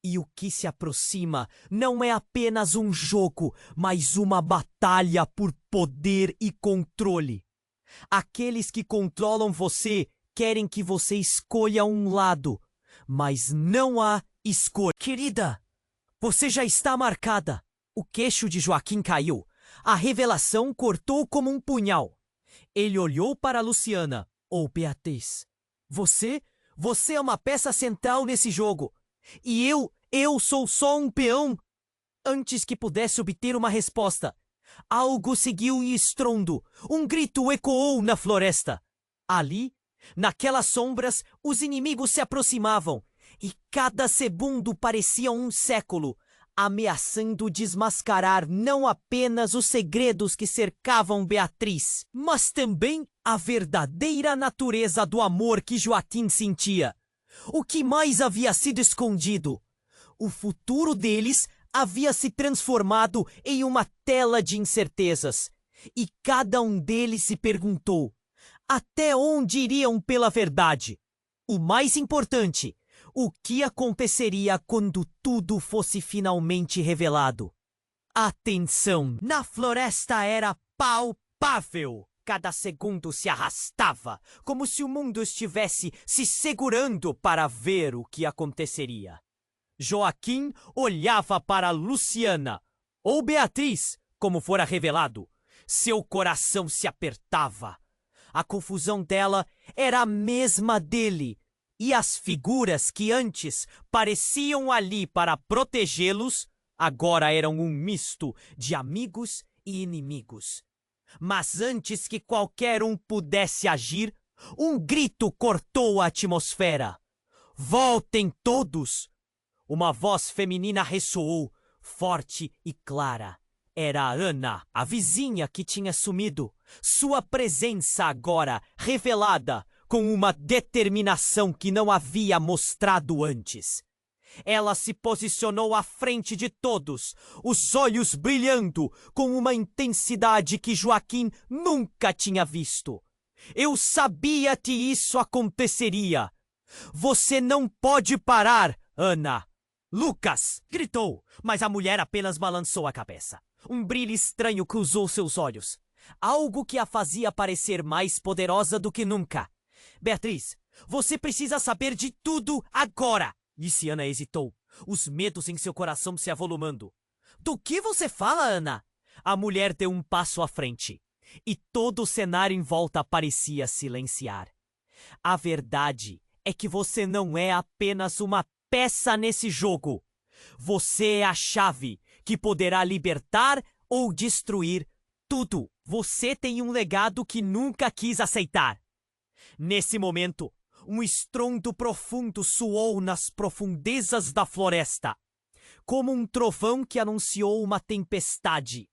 E o que se aproxima não é apenas um jogo, mas uma batalha por poder e controle. Aqueles que controlam você querem que você escolha um lado, mas não há escolha. Querida, você já está marcada. O queixo de Joaquim caiu. A revelação cortou como um punhal. Ele olhou para Luciana. Ou Beatriz. Você é uma peça central nesse jogo. E eu sou só um peão. Antes que pudesse obter uma resposta, algo seguiu em estrondo. Um grito ecoou na floresta. Ali, naquelas sombras, os inimigos se aproximavam. E cada segundo parecia um século, ameaçando desmascarar não apenas os segredos que cercavam Beatriz, mas também a verdadeira natureza do amor que Joaquim sentia. O que mais havia sido escondido? O futuro deles havia se transformado em uma tela de incertezas. E cada um deles se perguntou: até onde iriam pela verdade? O mais importante, o que aconteceria quando tudo fosse finalmente revelado? A tensão na floresta era palpável. Cada segundo se arrastava, como se o mundo estivesse se segurando para ver o que aconteceria. Joaquim olhava para Luciana, ou Beatriz, como fora revelado. Seu coração se apertava. A confusão dela era a mesma dele. E as figuras que antes pareciam ali para protegê-los, agora eram um misto de amigos e inimigos. Mas antes que qualquer um pudesse agir, um grito cortou a atmosfera. Voltem todos! Uma voz feminina ressoou, forte e clara. Era a Ana, a vizinha que tinha sumido. Sua presença agora revelada, com uma determinação que não havia mostrado antes. Ela se posicionou à frente de todos, os olhos brilhando com uma intensidade que Joaquim nunca tinha visto. Eu sabia que isso aconteceria. Você não pode parar, Ana. Lucas! Gritou, mas a mulher apenas balançou a cabeça. Um brilho estranho cruzou seus olhos. Algo que a fazia parecer mais poderosa do que nunca. Beatriz, você precisa saber de tudo agora! Disse Ana. Hesitou, os medos em seu coração se avolumando. Do que você fala, Ana? A mulher deu um passo à frente, e todo o cenário em volta parecia silenciar. A verdade é que você não é apenas uma peça nesse jogo. Você é a chave que poderá libertar ou destruir tudo. Você tem um legado que nunca quis aceitar. Nesse momento, um estrondo profundo soou nas profundezas da floresta, como um trovão que anunciou uma tempestade.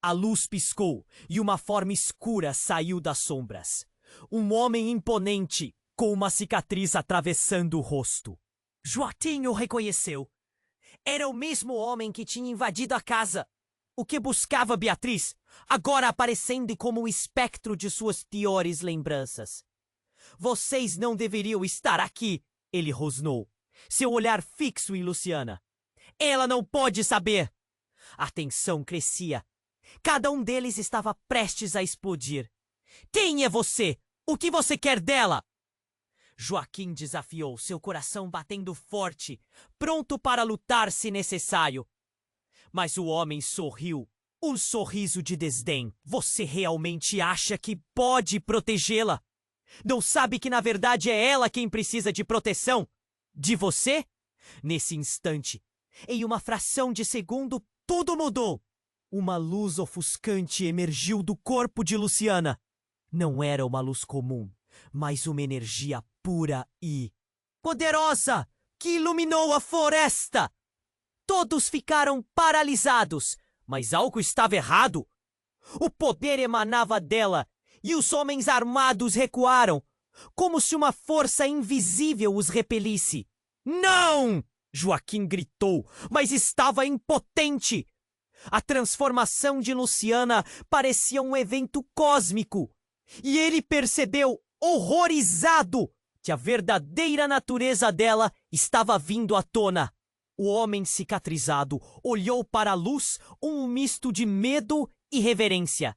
A luz piscou e uma forma escura saiu das sombras. Um homem imponente, com uma cicatriz atravessando o rosto. Joaquim o reconheceu. Era o mesmo homem que tinha invadido a casa. O que buscava Beatriz, agora aparecendo como o espectro de suas piores lembranças. Vocês não deveriam estar aqui, ele rosnou, seu olhar fixo em Luciana. Ela não pode saber. A tensão crescia. Cada um deles estava prestes a explodir. Quem é você? O que você quer dela? Joaquim desafiou, seu coração batendo forte, pronto para lutar se necessário. Mas o homem sorriu, um sorriso de desdém. Você realmente acha que pode protegê-la? Não sabe que na verdade é ela quem precisa de proteção? De você? Nesse instante, em uma fração de segundo, tudo mudou. Uma luz ofuscante emergiu do corpo de Luciana. Não era uma luz comum, mas uma energia pura e poderosa que iluminou a floresta. Todos ficaram paralisados, mas algo estava errado. O poder emanava dela e os homens armados recuaram, como se uma força invisível os repelisse. Não! Joaquim gritou, mas estava impotente. A transformação de Luciana parecia um evento cósmico. E ele percebeu, horrorizado, que a verdadeira natureza dela estava vindo à tona. O homem cicatrizado olhou para a luz um misto de medo e reverência.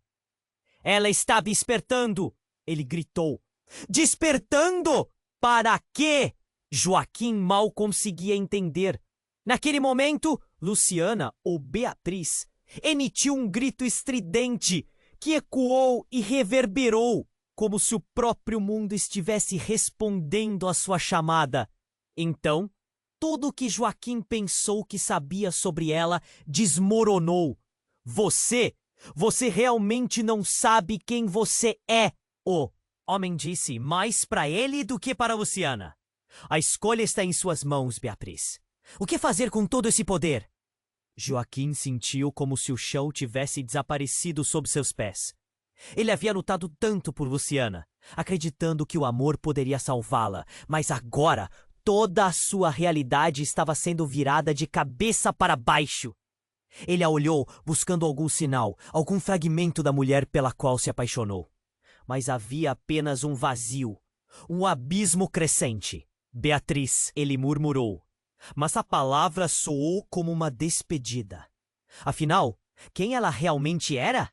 Ela está despertando, ele gritou. Despertando? Para quê? Joaquim mal conseguia entender. Naquele momento, Luciana, ou Beatriz, emitiu um grito estridente que ecoou e reverberou, como se o próprio mundo estivesse respondendo à sua chamada. Então, tudo o que Joaquim pensou que sabia sobre ela desmoronou. Você realmente não sabe quem você é, o homem disse mais para ele do que para Luciana. A escolha está em suas mãos, Beatriz. O que fazer com todo esse poder? Joaquim sentiu como se o chão tivesse desaparecido sob seus pés. Ele havia lutado tanto por Luciana, acreditando que o amor poderia salvá-la, mas agora toda a sua realidade estava sendo virada de cabeça para baixo. Ele a olhou, buscando algum sinal, algum fragmento da mulher pela qual se apaixonou. Mas havia apenas um vazio, um abismo crescente. Beatriz, ele murmurou. Mas a palavra soou como uma despedida. Afinal, quem ela realmente era?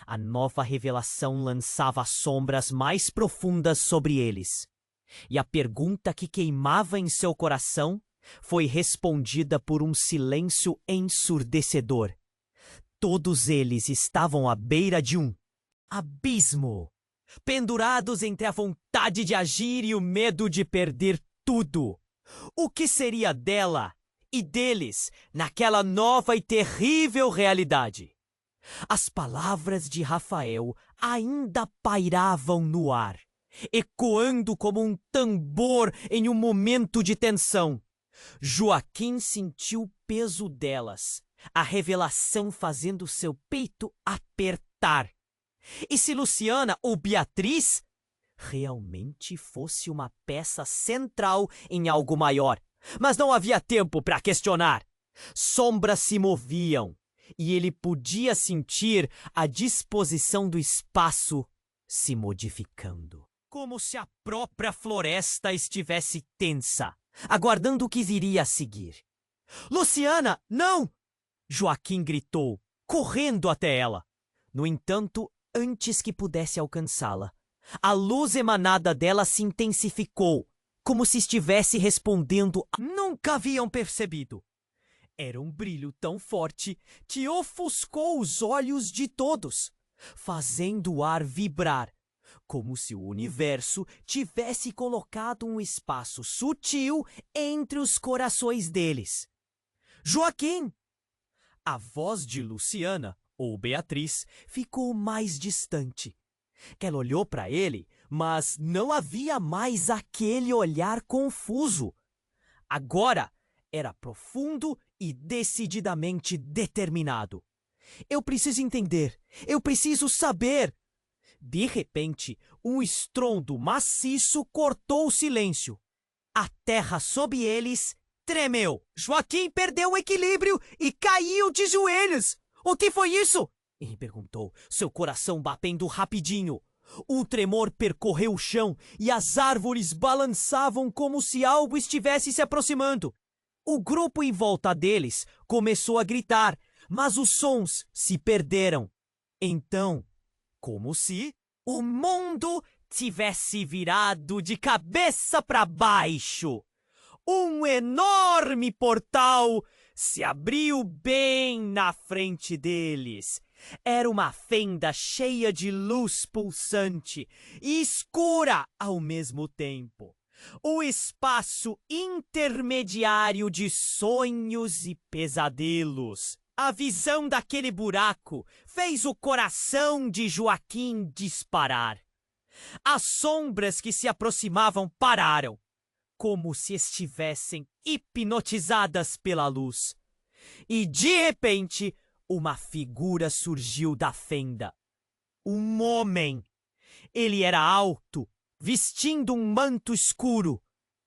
A nova revelação lançava sombras mais profundas sobre eles. E a pergunta que queimava em seu coração foi respondida por um silêncio ensurdecedor. Todos eles estavam à beira de um abismo, pendurados entre a vontade de agir e o medo de perder tudo. O que seria dela e deles naquela nova e terrível realidade? As palavras de Rafael ainda pairavam no ar, ecoando como um tambor em um momento de tensão. Joaquim sentiu o peso delas, a revelação fazendo seu peito apertar. E se Luciana ou Beatriz realmente fosse uma peça central em algo maior? Mas não havia tempo para questionar. Sombras se moviam, e ele podia sentir a disposição do espaço se modificando. Como se a própria floresta estivesse tensa, aguardando o que viria a seguir. Luciana, não! Joaquim gritou, correndo até ela. No entanto, antes que pudesse alcançá-la, a luz emanada dela se intensificou, como se estivesse respondendo a... Nunca haviam percebido. Era um brilho tão forte que ofuscou os olhos de todos, fazendo o ar vibrar, como se o universo tivesse colocado um espaço sutil entre os corações deles. Joaquim! A voz de Luciana, ou Beatriz, ficou mais distante. Ela olhou para ele, mas não havia mais aquele olhar confuso. Agora era profundo e decididamente determinado. Eu preciso entender. Eu preciso saber. De repente, um estrondo maciço cortou o silêncio. A terra sob eles tremeu. Joaquim perdeu o equilíbrio e caiu de joelhos. O que foi isso? Ele perguntou, seu coração batendo rapidinho. Um tremor percorreu o chão e as árvores balançavam como se algo estivesse se aproximando. O grupo em volta deles começou a gritar, mas os sons se perderam. Então, como se o mundo tivesse virado de cabeça para baixo. Um enorme portal se abriu bem na frente deles. Era uma fenda cheia de luz pulsante e escura ao mesmo tempo. O espaço intermediário de sonhos e pesadelos. A visão daquele buraco fez o coração de Joaquim disparar. As sombras que se aproximavam pararam, como se estivessem hipnotizadas pela luz. E, de repente, uma figura surgiu da fenda. Um homem. Ele era alto, vestindo um manto escuro.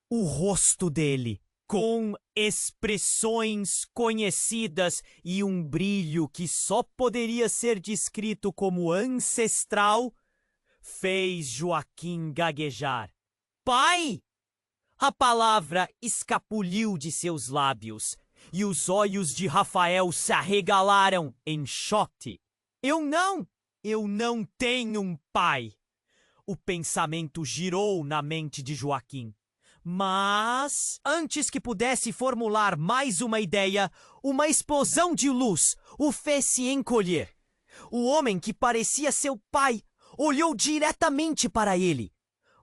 O rosto dele, com expressões conhecidas e um brilho que só poderia ser descrito como ancestral, fez Joaquim gaguejar. Pai! A palavra escapuliu de seus lábios e os olhos de Rafael se arregalaram em choque. Eu não tenho um pai. O pensamento girou na mente de Joaquim. Mas, antes que pudesse formular mais uma ideia, uma explosão de luz o fez se encolher. O homem que parecia seu pai olhou diretamente para ele.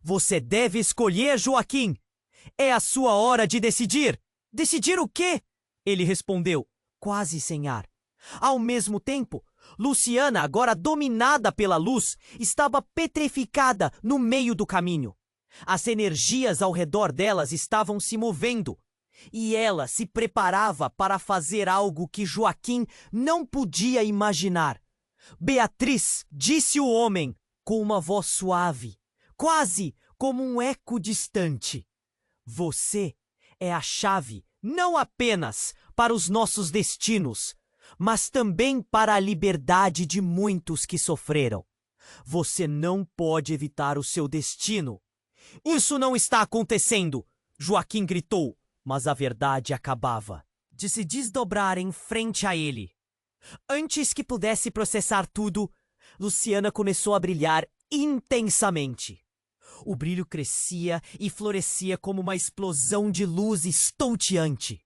Você deve escolher, Joaquim. É a sua hora de decidir. Decidir o quê? Ele respondeu, quase sem ar. Ao mesmo tempo, Luciana, agora dominada pela luz, estava petrificada no meio do caminho. As energias ao redor delas estavam se movendo, e ela se preparava para fazer algo que Joaquim não podia imaginar. Beatriz, disse o homem, com uma voz suave, quase como um eco distante. Você é a chave não apenas para os nossos destinos, mas também para a liberdade de muitos que sofreram. Você não pode evitar o seu destino. Isso não está acontecendo, Joaquim gritou, mas a verdade acabava de se desdobrar em frente a ele. Antes que pudesse processar tudo, Luciana começou a brilhar intensamente. O brilho crescia e florescia como uma explosão de luz estonteante.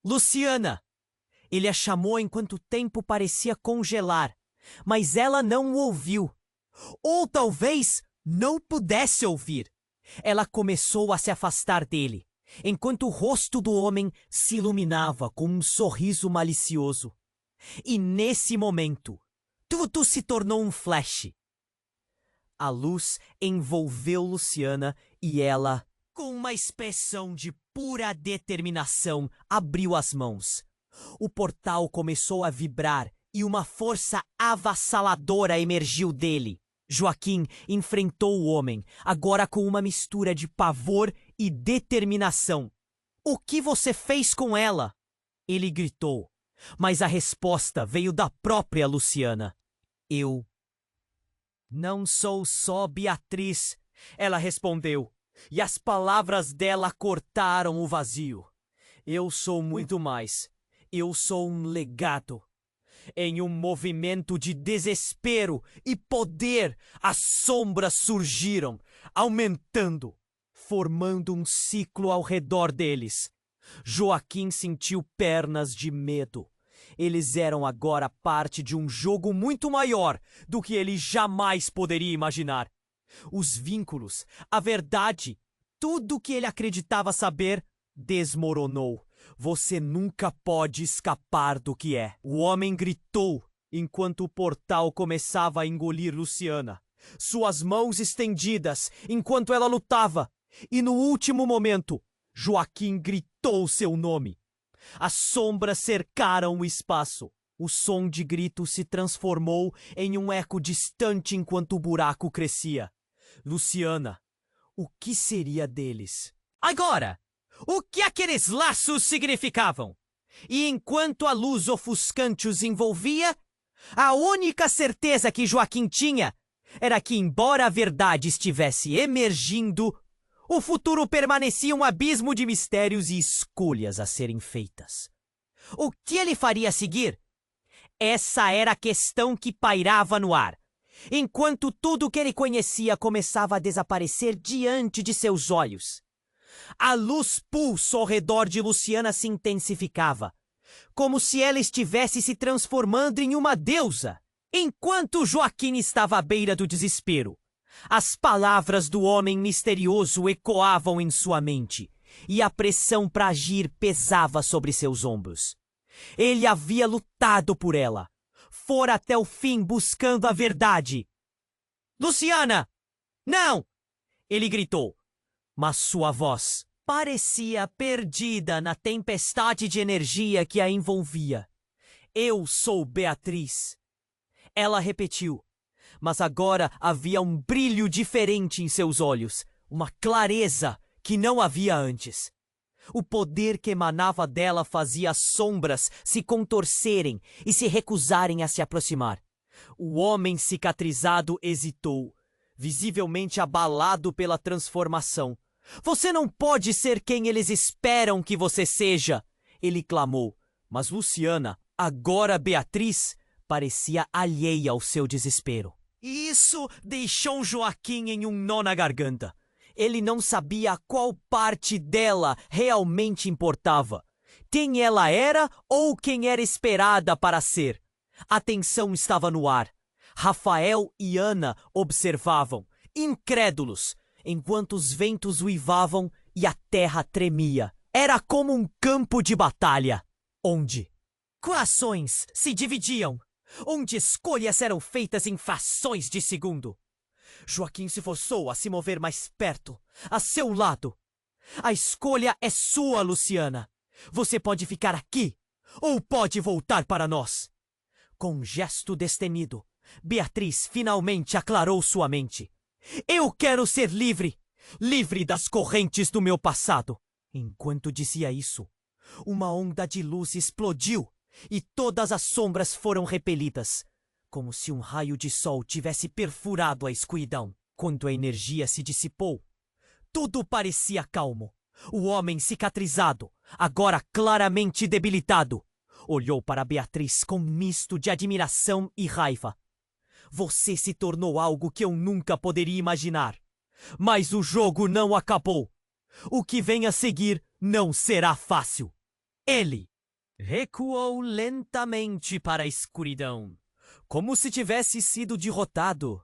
Luciana! Ele a chamou enquanto o tempo parecia congelar, mas ela não o ouviu. Ou talvez não pudesse ouvir. Ela começou a se afastar dele, enquanto o rosto do homem se iluminava com um sorriso malicioso. E nesse momento, tudo se tornou um flash. A luz envolveu Luciana e ela, com uma expressão de pura determinação, abriu as mãos. O portal começou a vibrar e uma força avassaladora emergiu dele. Joaquim enfrentou o homem, agora com uma mistura de pavor e determinação. O que você fez com ela? Ele gritou, mas a resposta veio da própria Luciana. Eu não sou só Beatriz, ela respondeu, e as palavras dela cortaram o vazio. Eu sou muito mais. Eu sou um legado. Em um movimento de desespero e poder, as sombras surgiram, aumentando, formando um ciclo ao redor deles. Joaquim sentiu pernas de medo. Eles eram agora parte de um jogo muito maior do que ele jamais poderia imaginar. Os vínculos, a verdade, tudo o que ele acreditava saber, desmoronou. Você nunca pode escapar do que é. O homem gritou enquanto o portal começava a engolir Luciana. Suas mãos estendidas enquanto ela lutava. E no último momento, Joaquim gritou seu nome. As sombras cercaram o espaço. O som de grito se transformou em um eco distante enquanto o buraco crescia. Luciana, o que seria deles? Agora! O que aqueles laços significavam? E enquanto a luz ofuscante os envolvia, a única certeza que Joaquim tinha era que, embora a verdade estivesse emergindo, o futuro permanecia um abismo de mistérios e escolhas a serem feitas. O que ele faria a seguir? Essa era a questão que pairava no ar, enquanto tudo o que ele conhecia começava a desaparecer diante de seus olhos. A luz pulso ao redor de Luciana se intensificava, como se ela estivesse se transformando em uma deusa. Enquanto Joaquim estava à beira do desespero, as palavras do homem misterioso ecoavam em sua mente, e a pressão para agir pesava sobre seus ombros. Ele havia lutado por ela, fora até o fim buscando a verdade. Luciana! Não! Ele gritou. Mas sua voz parecia perdida na tempestade de energia que a envolvia. Eu sou Beatriz. Ela repetiu, mas agora havia um brilho diferente em seus olhos, uma clareza que não havia antes. O poder que emanava dela fazia as sombras se contorcerem e se recusarem a se aproximar. O homem cicatrizado hesitou, visivelmente abalado pela transformação. Você não pode ser quem eles esperam que você seja, Ele clamou, mas Luciana, agora Beatriz, parecia alheia ao seu desespero. Isso deixou Joaquim em um nó na garganta. Ele não sabia qual parte dela realmente importava. Quem ela era ou quem era esperada para ser. A tensão estava no ar. Rafael e Ana observavam, incrédulos, enquanto os ventos uivavam e a terra tremia. Era como um campo de batalha, onde corações se dividiam, onde escolhas eram feitas em frações de segundo. Joaquim se forçou a se mover mais perto, a seu lado. A escolha é sua, Luciana. Você pode ficar aqui, ou pode voltar para nós. Com um gesto destemido, Beatriz finalmente aclarou sua mente. Eu quero ser livre, livre das correntes do meu passado. Enquanto dizia isso, uma onda de luz explodiu e todas as sombras foram repelidas, como se um raio de sol tivesse perfurado a escuridão. Quando a energia se dissipou, tudo parecia calmo. O homem cicatrizado, agora claramente debilitado, olhou para Beatriz com um misto de admiração e raiva. Você se tornou algo que eu nunca poderia imaginar. Mas o jogo não acabou. O que vem a seguir não será fácil. Ele recuou lentamente para a escuridão, como se tivesse sido derrotado.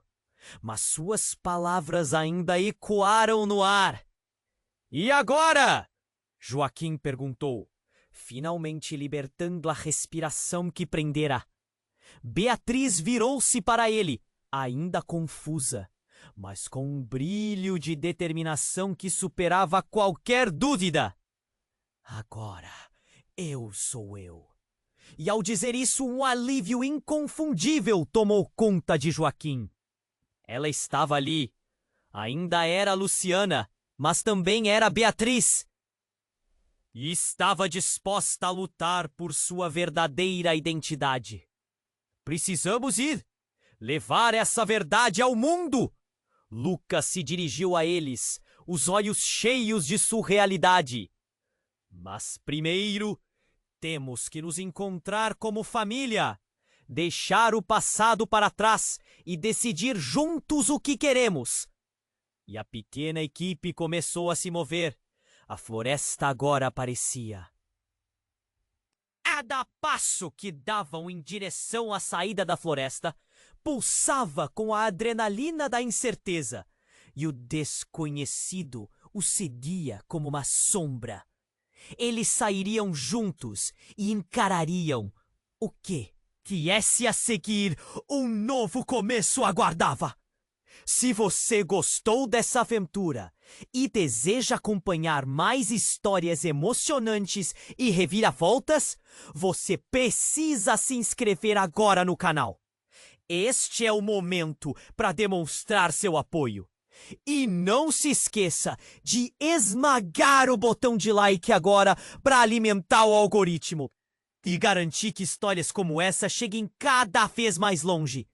Mas suas palavras ainda ecoaram no ar. E agora? Joaquim perguntou, finalmente libertando a respiração que prendera. Beatriz virou-se para ele, ainda confusa, mas com um brilho de determinação que superava qualquer dúvida. Agora, eu sou eu. E ao dizer isso, um alívio inconfundível tomou conta de Joaquim. Ela estava ali. Ainda era Luciana, mas também era Beatriz. E estava disposta a lutar por sua verdadeira identidade. Precisamos ir, levar essa verdade ao mundo. Lucas se dirigiu a eles, os olhos cheios de surrealidade. Mas primeiro, temos que nos encontrar como família, deixar o passado para trás e decidir juntos o que queremos. E a pequena equipe começou a se mover. A floresta agora aparecia. Cada passo que davam em direção à saída da floresta pulsava com a adrenalina da incerteza, e o desconhecido os seguia como uma sombra. Eles sairiam juntos e encarariam o que viesse a seguir. Um novo começo aguardava. Se você gostou dessa aventura e deseja acompanhar mais histórias emocionantes e reviravoltas, você precisa se inscrever agora no canal. Este é o momento para demonstrar seu apoio. E não se esqueça de esmagar o botão de like agora para alimentar o algoritmo e garantir que histórias como essa cheguem cada vez mais longe.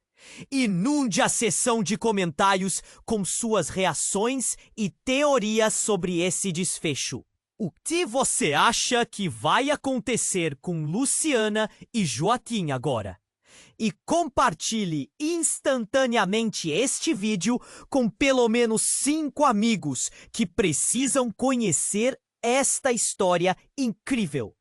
Inunde a seção de comentários com suas reações e teorias sobre esse desfecho. O que você acha que vai acontecer com Luciana e Joaquim agora? E compartilhe instantaneamente este vídeo com pelo menos 5 amigos que precisam conhecer esta história incrível.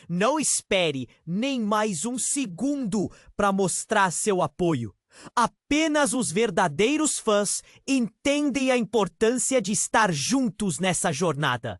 Não espere nem mais um segundo para mostrar seu apoio. Apenas os verdadeiros fãs entendem a importância de estar juntos nessa jornada.